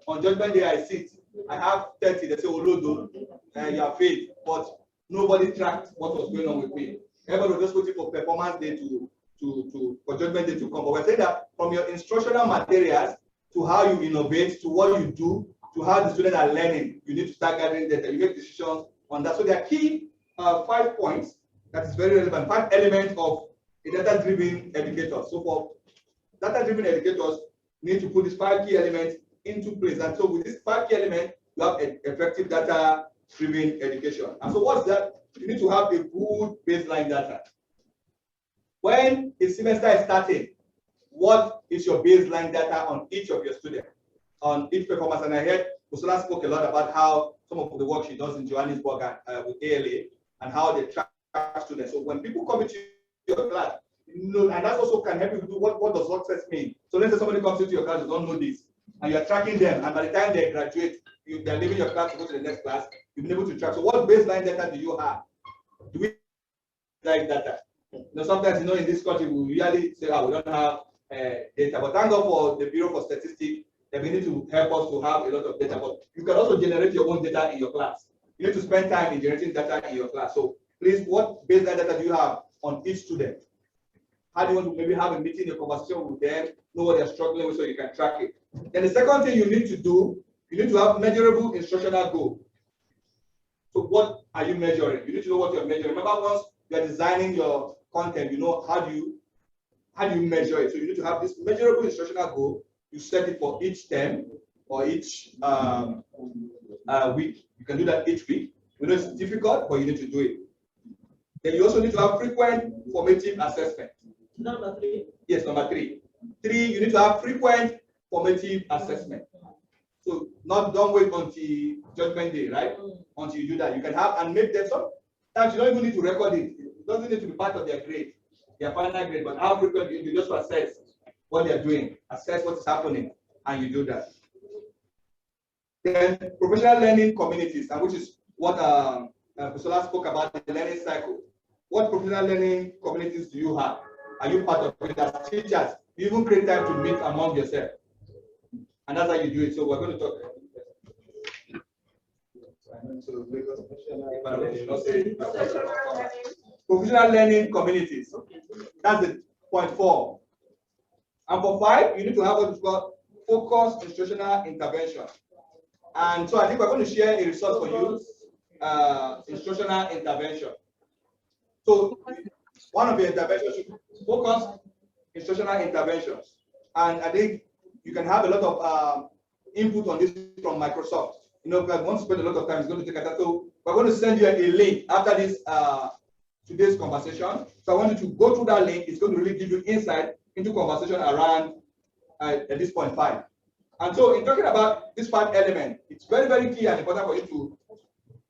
On judgment day, I sit. I have 30. They say, "Oh, Lodo, you have failed," but nobody tracked what was going on with me. Everybody was just waiting for performance day for judgment day to come. But we're saying that from your instructional materials to how you innovate, to what you do, to how the students are learning, you need to start gathering data. You make decisions on that. So there are key 5 points that is very relevant. 5 elements of a data-driven educator. So for data-driven educators, need to put these 5 key elements into place. And so with this 5 key element, you have effective data-driven education. And so what's that? You need to have a good baseline data. When a semester is starting, what is your baseline data on each of your students, on each performance? And I heard Ursula spoke a lot about how some of the work she does in Johannesburg with ALA and how they track students. So when people come into your class, you know, and that also can help you do what does success mean. So let's say somebody comes into your class, you don't know this, and you're tracking them, and by the time they graduate, they're leaving your class to go to the next class, you've been able to track. So what baseline data do you have? Do we like data? You know, sometimes, you know, in this country, we really say, oh, we don't have data, but thank God for the Bureau for Statistics. They need to help us to have a lot of data, but you can also generate your own data in your class. You need to spend time in generating data in your class. So please, what baseline data do you have on each student? How do you want to maybe have a meeting, a conversation with them, know what they're struggling with so you can track it? Then the second thing you need to do, you need to have measurable instructional goal. So what are you measuring? You need to know what you're measuring. Remember, once you're designing your content, you know how do you measure it. So you need to have this measurable instructional goal. You set it for each term or each week. You can do that each week. We know it's difficult, but you need to do it. Then you also need to have frequent formative assessment. Number 3. Yes, number 3. 3, you need to have frequent formative assessment. So don't wait until judgment day, right? Until you do that. You can have and make them sometimes you don't even need to record it. It doesn't need to be part of their grade, their final grade, but how frequent you just assess what they're doing, assess what is happening, and you do that. Then professional learning communities, and which is what Priscilla spoke about, the learning cycle. What professional learning communities do you have? Are you part of it as teachers? You even create time to meet among yourself. And that's how you do it. So we're going to talk. Professional learning communities. That's the point 4. And for 5, you need to have what is called focused instructional intervention. And so I think we're going to share a resource for you, instructional intervention. So one of the interventions should focus instructional interventions. And I think you can have a lot of input on this from Microsoft. You know, if I want to spend a lot of time, it's going to take a time. So we're going to send you a link after this today's conversation. So I want you to go through that link. It's going to really give you insight into conversation around at this point 5. And so in talking about this 5 element, it's very, very key and important for you to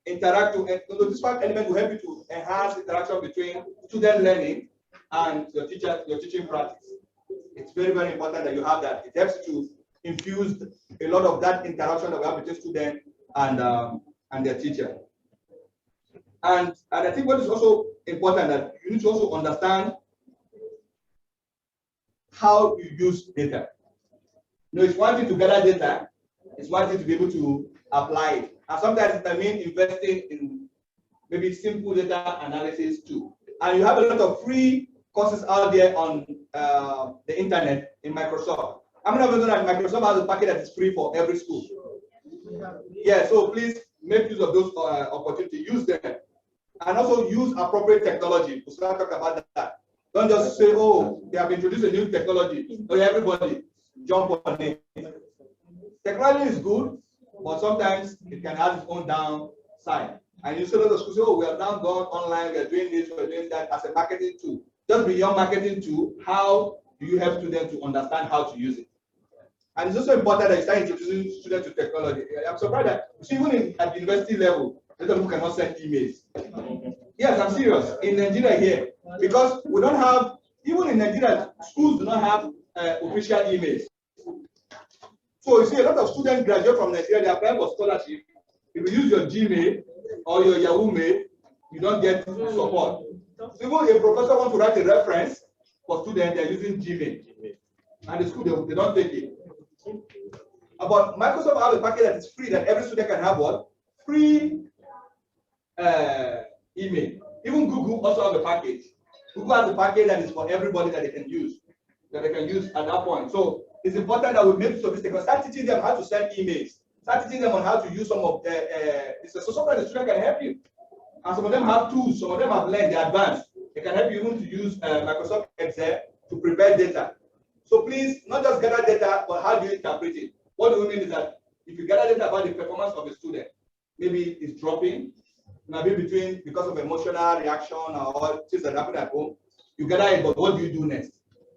interact with. This 5 element will help you to enhance interaction between student learning and your teaching practice. It's very, very important that you have that. It helps to infuse a lot of that interaction that we have between student and their teacher. And I think what is also important that you need to also understand how you use data. You know, it's one thing to gather data, it's one thing to be able to apply it. And sometimes it means investing in maybe simple data analysis too. And you have a lot of free courses out there on the internet in Microsoft. I'm not even know that Microsoft has a package that is free for every school. Yeah, so please make use of those opportunities, use them. And also use appropriate technology. We'll start talking about that. Don't just say, oh, they have introduced a new technology. So everybody jump on it. Technology is good, but sometimes it can have its own downside. And you see a lot of schools say, oh, we have now gone online, we are doing this, we are doing that as a marketing tool. Just beyond marketing tool, how do you help students to understand how to use it? And it's also important that you start introducing students to technology. I'm surprised that, even at the university level, a lot of people cannot send emails. Yes, I'm serious. In Nigeria here, because we don't have, even in Nigeria, schools do not have official emails. So you see a lot of students graduate from Nigeria, they apply for scholarship. If you use your Gmail or your Yahoo Mail, you don't get support. Even a professor wants to write a reference for students, they're using Gmail. And the school, they don't take it. But Microsoft has a package that is free, that every student can have what? Free email. Even Google also has a package. Google has a package that is for everybody that they can use at that point. So it's important that we make use of this technology. Start teaching them how to send emails. Start teaching them on how to use some of so sometimes the student can help you. And some of them have tools, some of them have learned, they're advanced. They can help you even to use Microsoft Excel to prepare data. So please, not just gather data, but how do you interpret it? What do we mean is that if you gather data about the performance of a student, maybe it's dropping, maybe between because of emotional reaction or things that happen at home, you gather it, but what do you do next?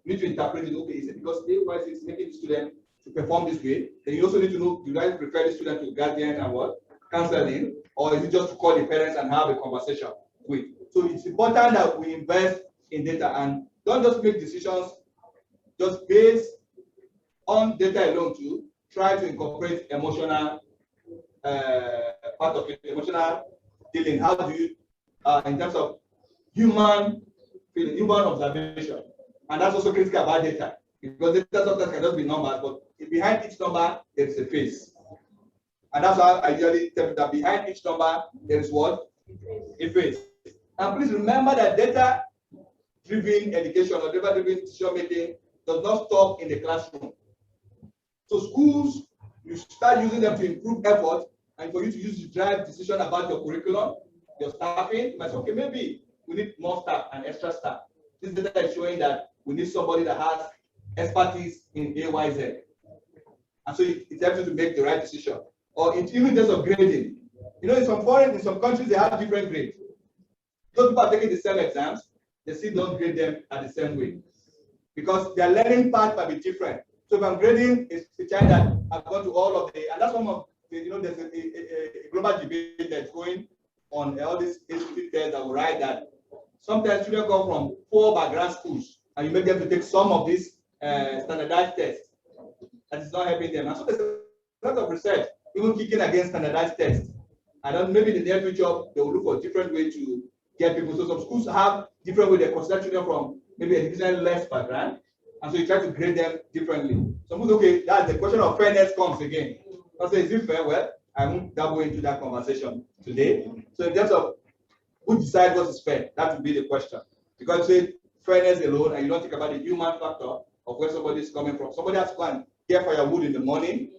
You need to interpret it. Okay, is it because AYC is making the student to perform this way? Then you also need to know, do you guys refer the student to guardian and what? Counseling, or is it just to call the parents and have a conversation with? So it's important that we invest in data and don't just make decisions just based on data alone to try to incorporate emotional part of it, emotional dealing. How do you, in terms of human feeling, human observation, and that's also critical about data because data sometimes can just be numbers, but behind each number there is a face, and that's how I usually tell you that behind each number there is what? A face. And please remember that data-driven education or data-driven decision making does not stop in the classroom. So schools, you start using them to improve effort, and for you to use to drive decision about your curriculum, your staffing, you might say, okay, maybe we need more staff and extra staff. This data is showing that we need somebody that has expertise in AYZ. And so it helps you to make the right decision. Or even in terms of grading. You know, in some countries, they have different grades. Those people are taking the same exams, they still don't grade them at the same way. Because their learning path might be different. So if I'm grading a child that I've gone to all of the, and that's one of the, you know, there's a global debate that's going on all these institute tests that will write that sometimes students come from poor background schools, and you make them to take some of these standardized tests. That is not helping them. And so there's a lot of research, even kicking against standardized tests. And maybe in the near future, they will look for a different way to get people. So some schools have different way they consider children from maybe a different less background. And so you try to grade them differently. Some people, okay, that's the question of fairness comes again. I say, is it fair? Well, I won't dabble into that conversation today. So in terms of who decides what is fair, that would be the question. Because say fairness alone, and you don't think about the human factor of where somebody is coming from. Somebody has to go and get firewood in the morning.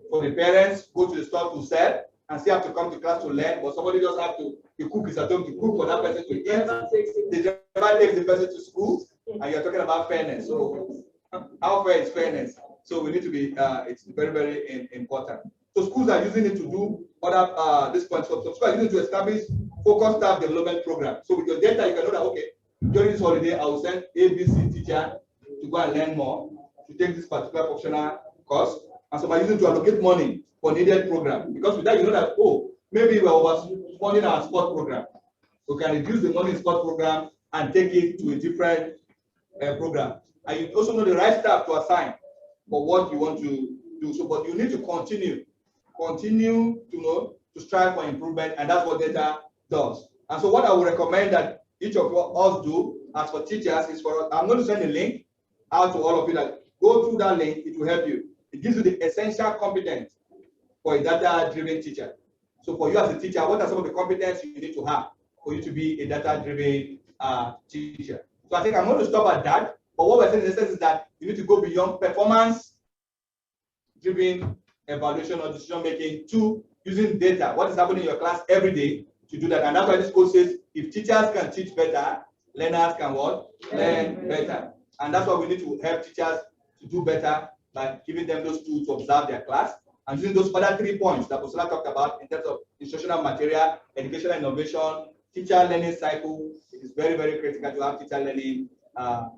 For the parents, go to the store to sell, and still have to come to class to learn. But somebody just have to, the cook is at home to cook for that person to eat. The driver takes the person to school, and you're talking about fairness. So how fair is fairness? So we need to be, it's very, very important. So schools are using it to do other, this point. So schools are using it to establish focused staff development program. So with your data, you can know that, okay, during this holiday, I will send ABC teacher to go and learn more, to take this particular optional course. And so by using to allocate money for needed program. Because with that, you know that, oh, maybe we're overspending our sport program. We can reduce the money in sport program and take it to a different program. And you also know the right staff to assign for what you want to do. So, but you need to continue to know, to strive for improvement, and that's what data does. And so what I would recommend that each of us do as for teachers is for us, I'm going to send a link out to all of you that go through that link, it will help you. It gives you the essential competence for a data-driven teacher. So for you as a teacher, what are some of the competencies you need to have for you to be a data-driven teacher? So I think I'm going to stop at that. But what we're saying in essence is that you need to go beyond performance-driven evaluation or decision-making to using data. What is happening in your class every day to do that? And that's why this code says, if teachers can teach better, learners can what? Learn better. And that's why we need to help teachers to do better by giving them those tools to observe their class and using those other 3 points that Priscilla talked about in terms of instructional material, educational innovation, teacher learning cycle. It is very, very critical to have teacher learning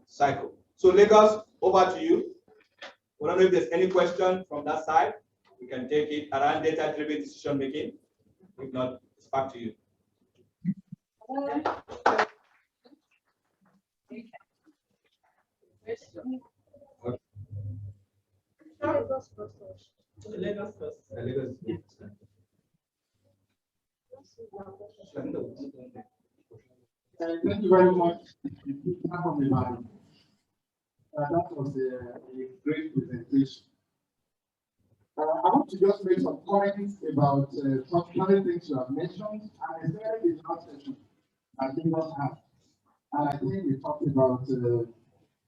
cycle. So Lagos, over to you. I don't know if there's any question from that side. We can take it around data-driven decision making. If not, it's back to you. Lagos first. Lagos first. Thank you very much. That was a great presentation. I want to just make some comments about some other things you have mentioned, and especially the last session I think was had. And I think we talked about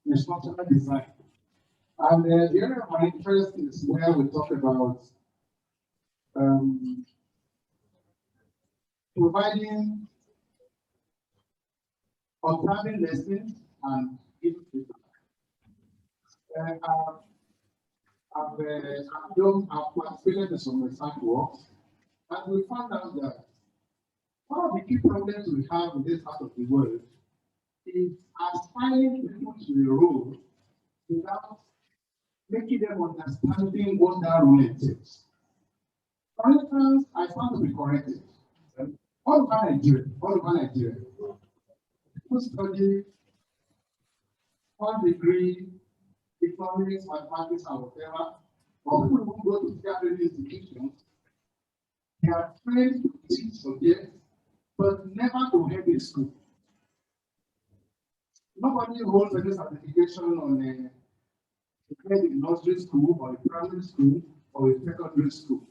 instructional design. And the area of my interest is where we talk about providing observing lessons and giving feedback. I've participated in some research work, and we found out that one of the key problems we have in this part of the world is assigning people to a role without making them understanding what that role entails. For instance, I found to be corrected. All over Nigeria, people study 1 degree, economics, mathematics, and whatever, or people who go to tertiary institutions, they are trained to teach subjects, but never to head a school. Nobody holds any certification on a head in nursery school, or a primary school, or a secondary school.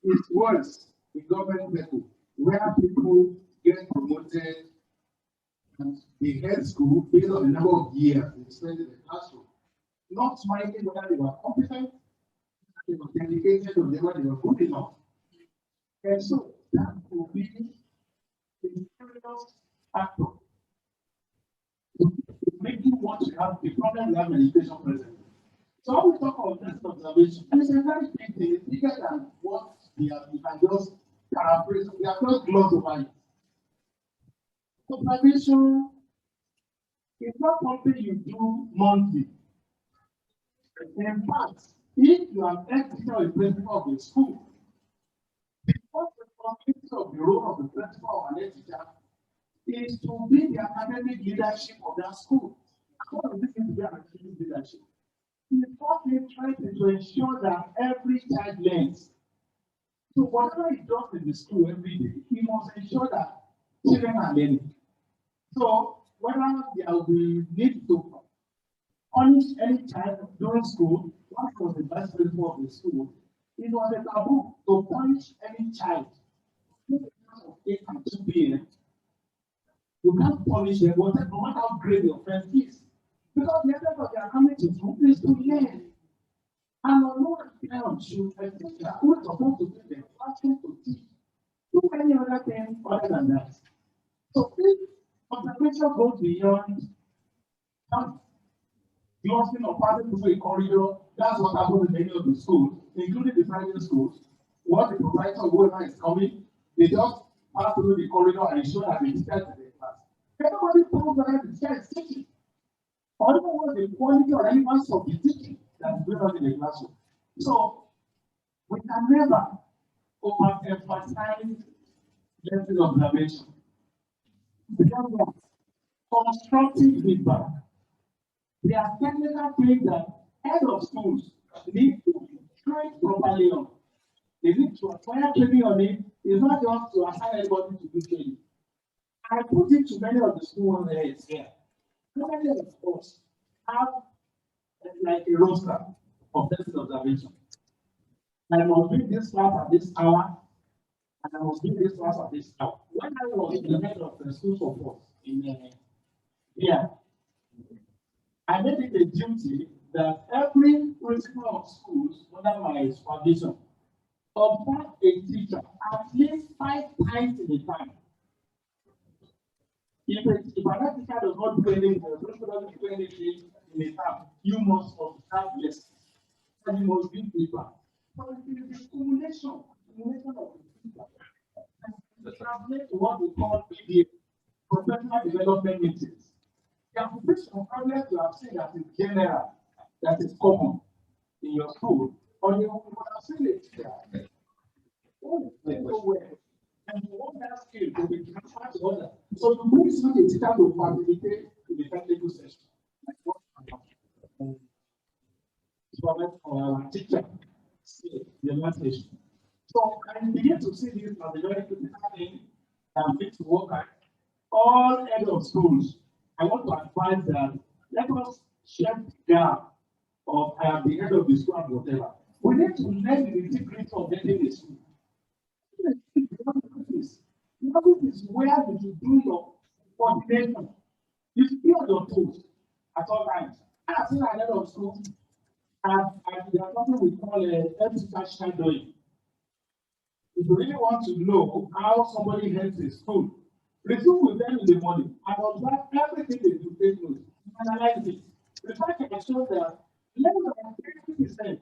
It's worse in government level, where people get promoted and they head school based on the number of years they spend in the classroom, not minding whether they were competent, they were dedicated, or whether they were good enough. And so that will be a serious factor to make you want to have the problem we have in education presently. So when we talk about test observation, and it's a very big thing, it's bigger than what we can just paraphrase. We have just glossed over it. Observation is not something you do monthly. In fact, if you are head teacher or principal of the school, the first responsibility of the role of the principal or head teacher is to be the academic leadership of that school. What does this mean to be academic leadership? The first interest is to ensure that every child learns. So whatever he does in the school every day, he must ensure that children are learning. So whether there will be need to punish any child during school, what was the vice principal of the school, it was a taboo to punish any child. Of 8 and 2 p.m. You can't punish them, no matter how great the offense is. Because the essence of their coming to school is to learn. And on no parent should a teacher who is supposed to be the classroom to teach, do any other thing other than that. So if observation goes beyond glossing or passing through a corridor, that's what happens in many of the schools, including the private schools. What the proprietor or whoever is coming, they just pass through the corridor and ensure that the teacher is in the class. Everybody knows whether the teacher is teaching. Or even what the quality or relevance of the teaching that is going on in the classroom. So we can never overemphasize lesson observation. Because constructive feedback. There are technical things that head of schools need to be trained properly on. They need to acquire training on it. It's not just to assign everybody to do training. I put it to many of the school heads here. Many of us have like a roster of lesson observation. I must do this class at this hour, and I must do this class at this hour. When I was the head of the school support in here, I made it a duty that every principal of schools under my supervision observe a teacher at least 5 times in a time. If another teacher does not do anything, the principal doesn't do anything in a time, you must observe lessons. And you must be feedback. So it is the accumulation of the feedback. And translate to what we call PDA, professional development meetings. There are some problems you have seen that is general, that is common in your school, or you have seen it there. Oh, and you want that skill to be transferred to others. So you bring such a teacher to participate in the technical session. Like what our teacher the last session. So I begin to see this as a very critical thing and fit to work at all heads of schools. I want to advise that let us check the gap of the head of the school and whatever. We need to learn the integrity of getting a school. This is where you should do your coordination. You should be on your toes at all times. I have seen a head of school, and there is something we call a teacher shadowing. If you really want to know how somebody heads a school, resume with them in the morning and observe everything they do, take notes, analyze it. The fact can show that less than 50%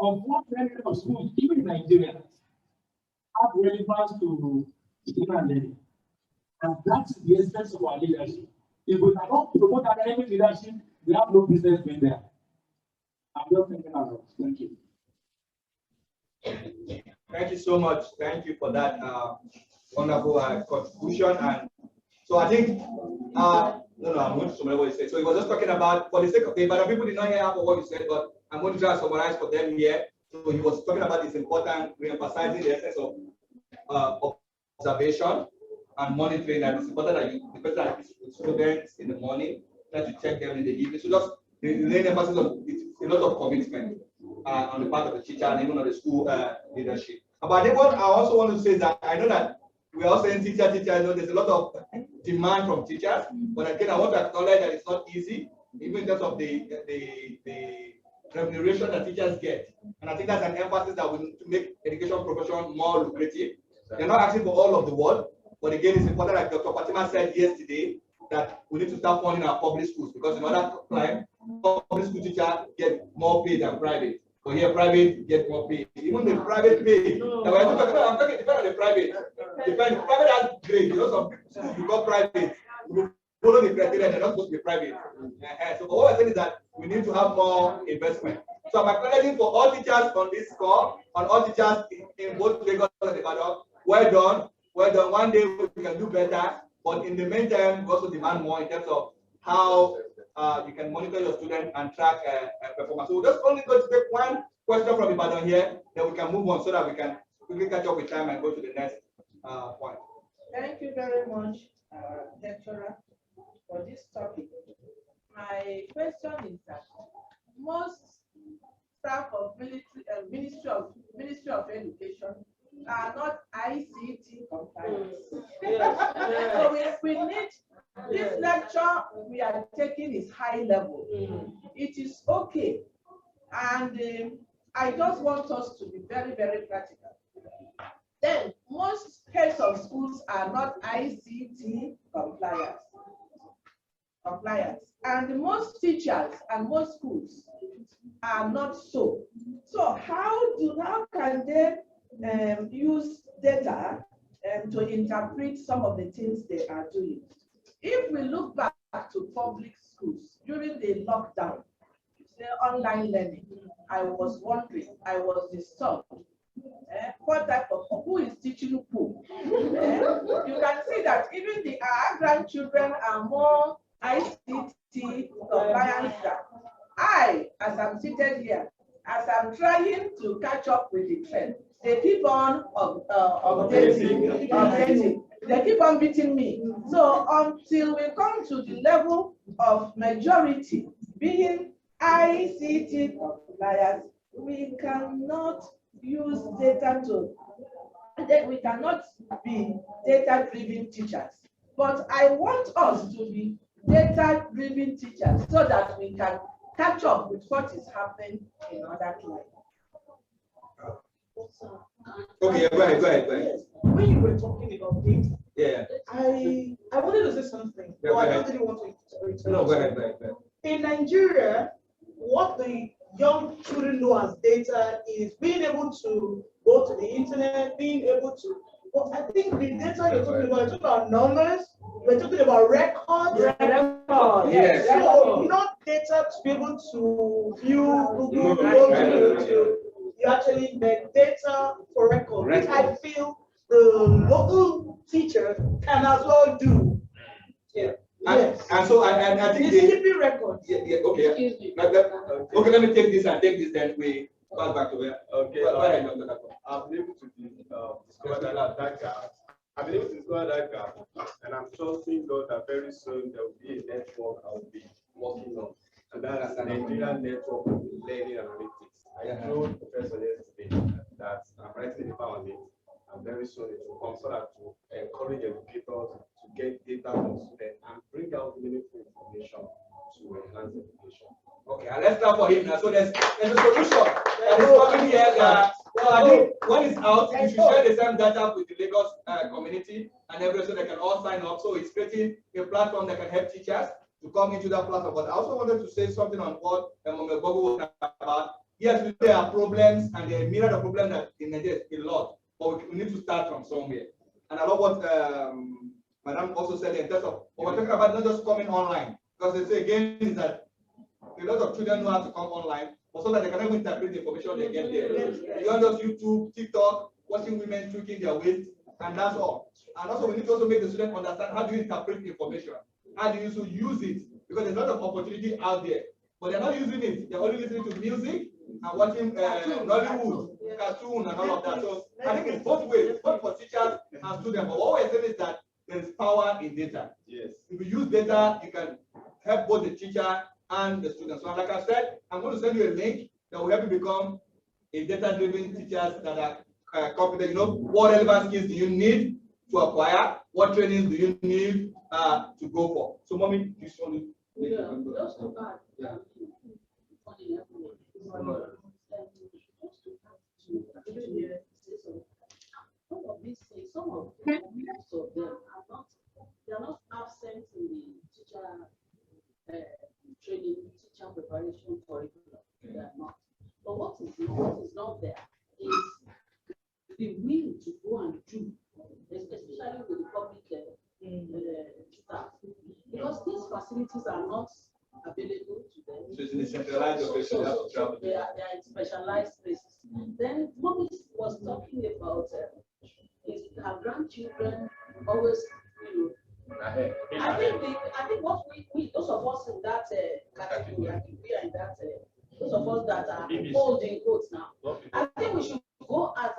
of what many of schools, even in Nigeria, have relevance to human learning. And that's the essence of our leadership. If we cannot promote academic leadership, we have no business being there. I'm just thinking about it. Thank you. Thank you so much. Thank you for that wonderful contribution. And so I think, I'm going to summarize what you said. So he was just talking about, for the sake of but people did not hear half of what you said, but I'm going to try to summarize for them here. So he was talking about this important, re-emphasizing the essence of observation and monitoring. And it's important that the person that is with students in the morning, try to check them in the evening. So just the main emphasis of it's a lot of commitment on the part of the teacher and even on the school leadership. But I think what I also want to say is that I know that we are also saying teacher, there's a lot of demand from teachers, but again, I want to acknowledge that it's not easy, even in terms of the remuneration that teachers get. And I think that's an emphasis that we need to make education profession more lucrative. They're not asking for all of the work, but again, it's important, like Dr. Fatima said yesterday, that we need to start funding our public schools, because in order to climb, public school teachers get more paid than private. So here, private get more pay. Even the private pay. Now, I'm talking depend on the private. Depend. Private has grade. You know, some schools become private. We follow the criteria. They're not supposed to be private. So what we're saying is that we need to have more investment. So I'm acknowledging for all teachers on this call, on all teachers in both Lagos and Ibadan. Well done. Well done. One day we can do better. But in the meantime, we also demand more in terms of how you can monitor your students and track performance. So we're just only going to take one question from Ibadan here, then we can move on so that we can quickly catch up with time and go to the next point. Thank you very much, lecturer, for this topic. My question is that most staff of Ministry of Education are not ICT compliant. So we need this lecture we are taking is high level. It is okay, and I just want us to be very, very practical. Then most heads of schools are not ICT compliant, and most teachers and most schools are not so. So how can they use data to interpret some of the things they are doing? If we look back to public schools during the lockdown, the online learning, I was wondering, I was disturbed. What type of who is teaching who? You can see that even our grandchildren are more ICT compliant than I, as I'm seated here, as I'm trying to catch up with the trend. They keep on updating. They keep on beating me. So until we come to the level of majority being ICT compliant, we cannot use data we cannot be data-driven teachers. But I want us to be data-driven teachers so that we can catch up with what is happening in other clients. Okay, go ahead. Yes. When you were talking about data, yeah, I wanted to say something. Yeah, I don't really want to. No, go ahead. In Nigeria, what the young children know as data is being able to go to the internet, being able to. But I think the data you're talking about numbers. We're talking about records. Yes. So not data to be able to view Google. You actually make data for record, which I feel the local teacher can as well do. Yeah. And so I think it's keeping records. Yeah, okay. Excuse me. Okay, let me take this and take this, then we pass back to where. Okay. I've been able to discover that gap. I've been able to discover that gap, and I'm trusting God that very soon there will be a network I will be working on. And that's the Nigerian Network of Learning Analytics. I told Professor yesterday that I'm writing a paper on it, and very soon it will come so that to encourage educators to get data from students and bring out meaningful information to enhance education. Okay, and let's start for him now. So there's a solution that is coming here. Well, I think when it's out, you should share the same data with the Lagos community and everyone so they can all sign up. So it's creating a platform that can help teachers to come into that platform. But I also wanted to say something on what Bogo was about. yes, there are problems and there are myriad of problems that in Nigeria is a lot, but we need to start from somewhere. And I love what Madam also said in terms of what we're talking about, not just coming online, because they say again is that a lot of children know how to come online, but so that they can even interpret the information they get there. You don't just YouTube, TikTok, watching women tweaking their waist, and that's all. And also, we need to also make the student understand how do you interpret information, how do you use it, because there's a lot of opportunity out there, but they're not using it. They're only listening to music and watching Nollywood, cartoon, and all of that. So I think it's both ways, both for teachers and students. But what we're saying is that there is power in data. Yes. If you use data, you can help both the teacher and the students. So like I said, I'm going to send you a link that will help you become a data-driven teachers that are competent. You know, what relevant skills do you need to acquire? What trainings do you need to go for? So, mommy, you show me. Yeah. Some of them, most of them are not, they are not absent in the teacher training, teacher preparation curriculum. They are not. But what is not there is the will to go and do, especially with the public staff, because these facilities are not available to them. So it's in a centralized location. So they are in specialized places. Then mommy was talking about her grandchildren always, you know. I think what we those of us in that category, I think we are in that those of us that are holding quotes now. I think we should go at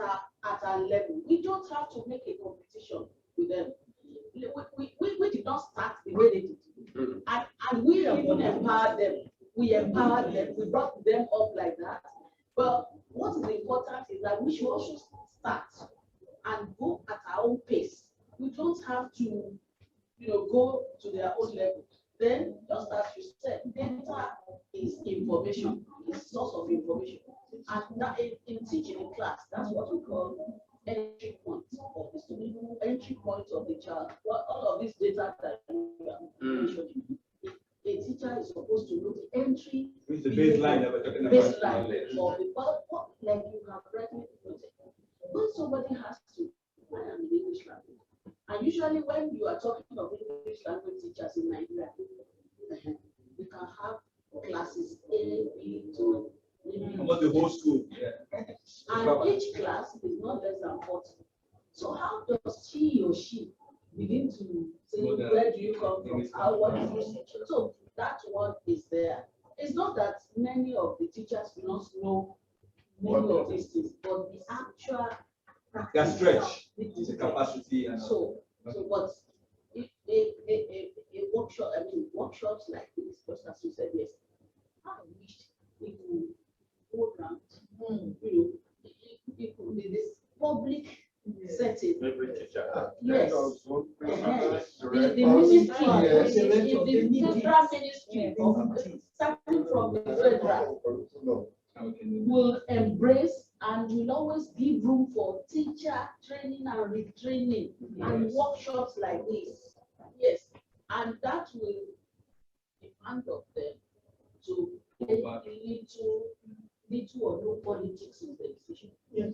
our level. We don't have to make a competition with them. We did not start the way they did, and we even empowered them. We empowered them. We brought them up like that. But what is important is that we should also start and go at our own pace. We don't have to, you know, go to their own level. Then, just as you said, data is information, is source of information. And that in teaching in class, that's what we call entry point of the student, entry point of the child. All of this data that you are mentioning, a teacher is supposed to know the entry. It's the baseline that we're talking about. Baseline of the like you have rightly put it. When somebody has to learn an English language, and usually when you are talking of English language teachers in Nigeria, you can have classes A, B, 2, almost the whole school. Yeah. And each class is not less than 40. So how does he or she begin to say, where do you come from? How, what is your situation? So that one is there. It's not that many of the teachers do not know many of these things, but the actual practice, stretch, the capacity. And so but if a workshop, I mean workshops like this, just as you said, yes, I wish we could go around, you know, in this public setting. Yes. The ministry, starting from the federal, will embrace and will always give room for teacher training and retraining and workshops like this. Yes, and that will demand of them to little or no politics in the decision. Yes.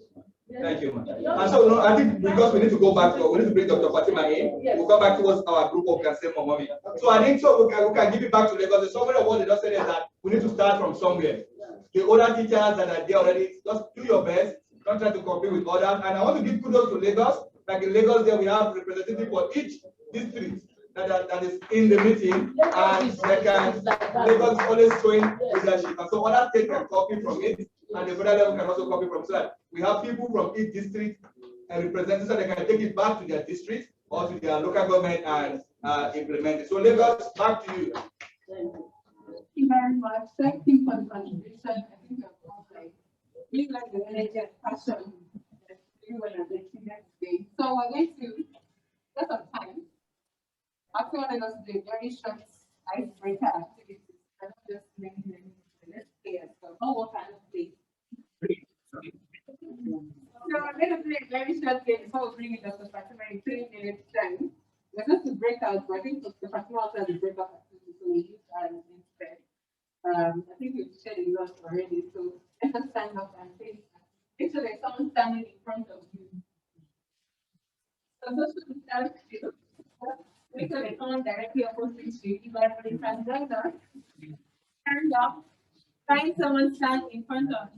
Thank you, and so I think because we need to go back to, we need to bring Dr. Fatima in. Yes. We'll come back towards our group of can say more mommy. So I think so we can give it back to Lagos. The summary of what they just said is that we need to start from somewhere. The other teachers that are there already, just do your best. Don't try to compete with others. And I want to give kudos to Lagos. Like in Lagos, there we have representatives for each district that is in the meeting, and they can Lagos is always showing leadership. And so others take and copy from it, and the federal level can also copy from it. So that we have people from each district and representatives, so they can take it back to their district or to their local government and implement it. So Lagos, back to you. Thank you very much. Thank you for the contribution. I think you're all like, you like the energy and passion that you want to bring today. So we're going to get some time. After let us do a very short icebreaker activity. I'm not just making let's play as well. Oh, what kind of play? So we're going to play a very short game before we bring in Dr. Fatima in 3 minutes time. We're going to break out, but I think Dr. Fatima also has a breakout activity, so we use instead. I think we've shared a lot already, so better stand up and face that. Make sure there's someone standing in front of you. So those who stand still, make sure there's someone directly opposite you. You are for the transgender. Stand up. Find someone stand in front of you.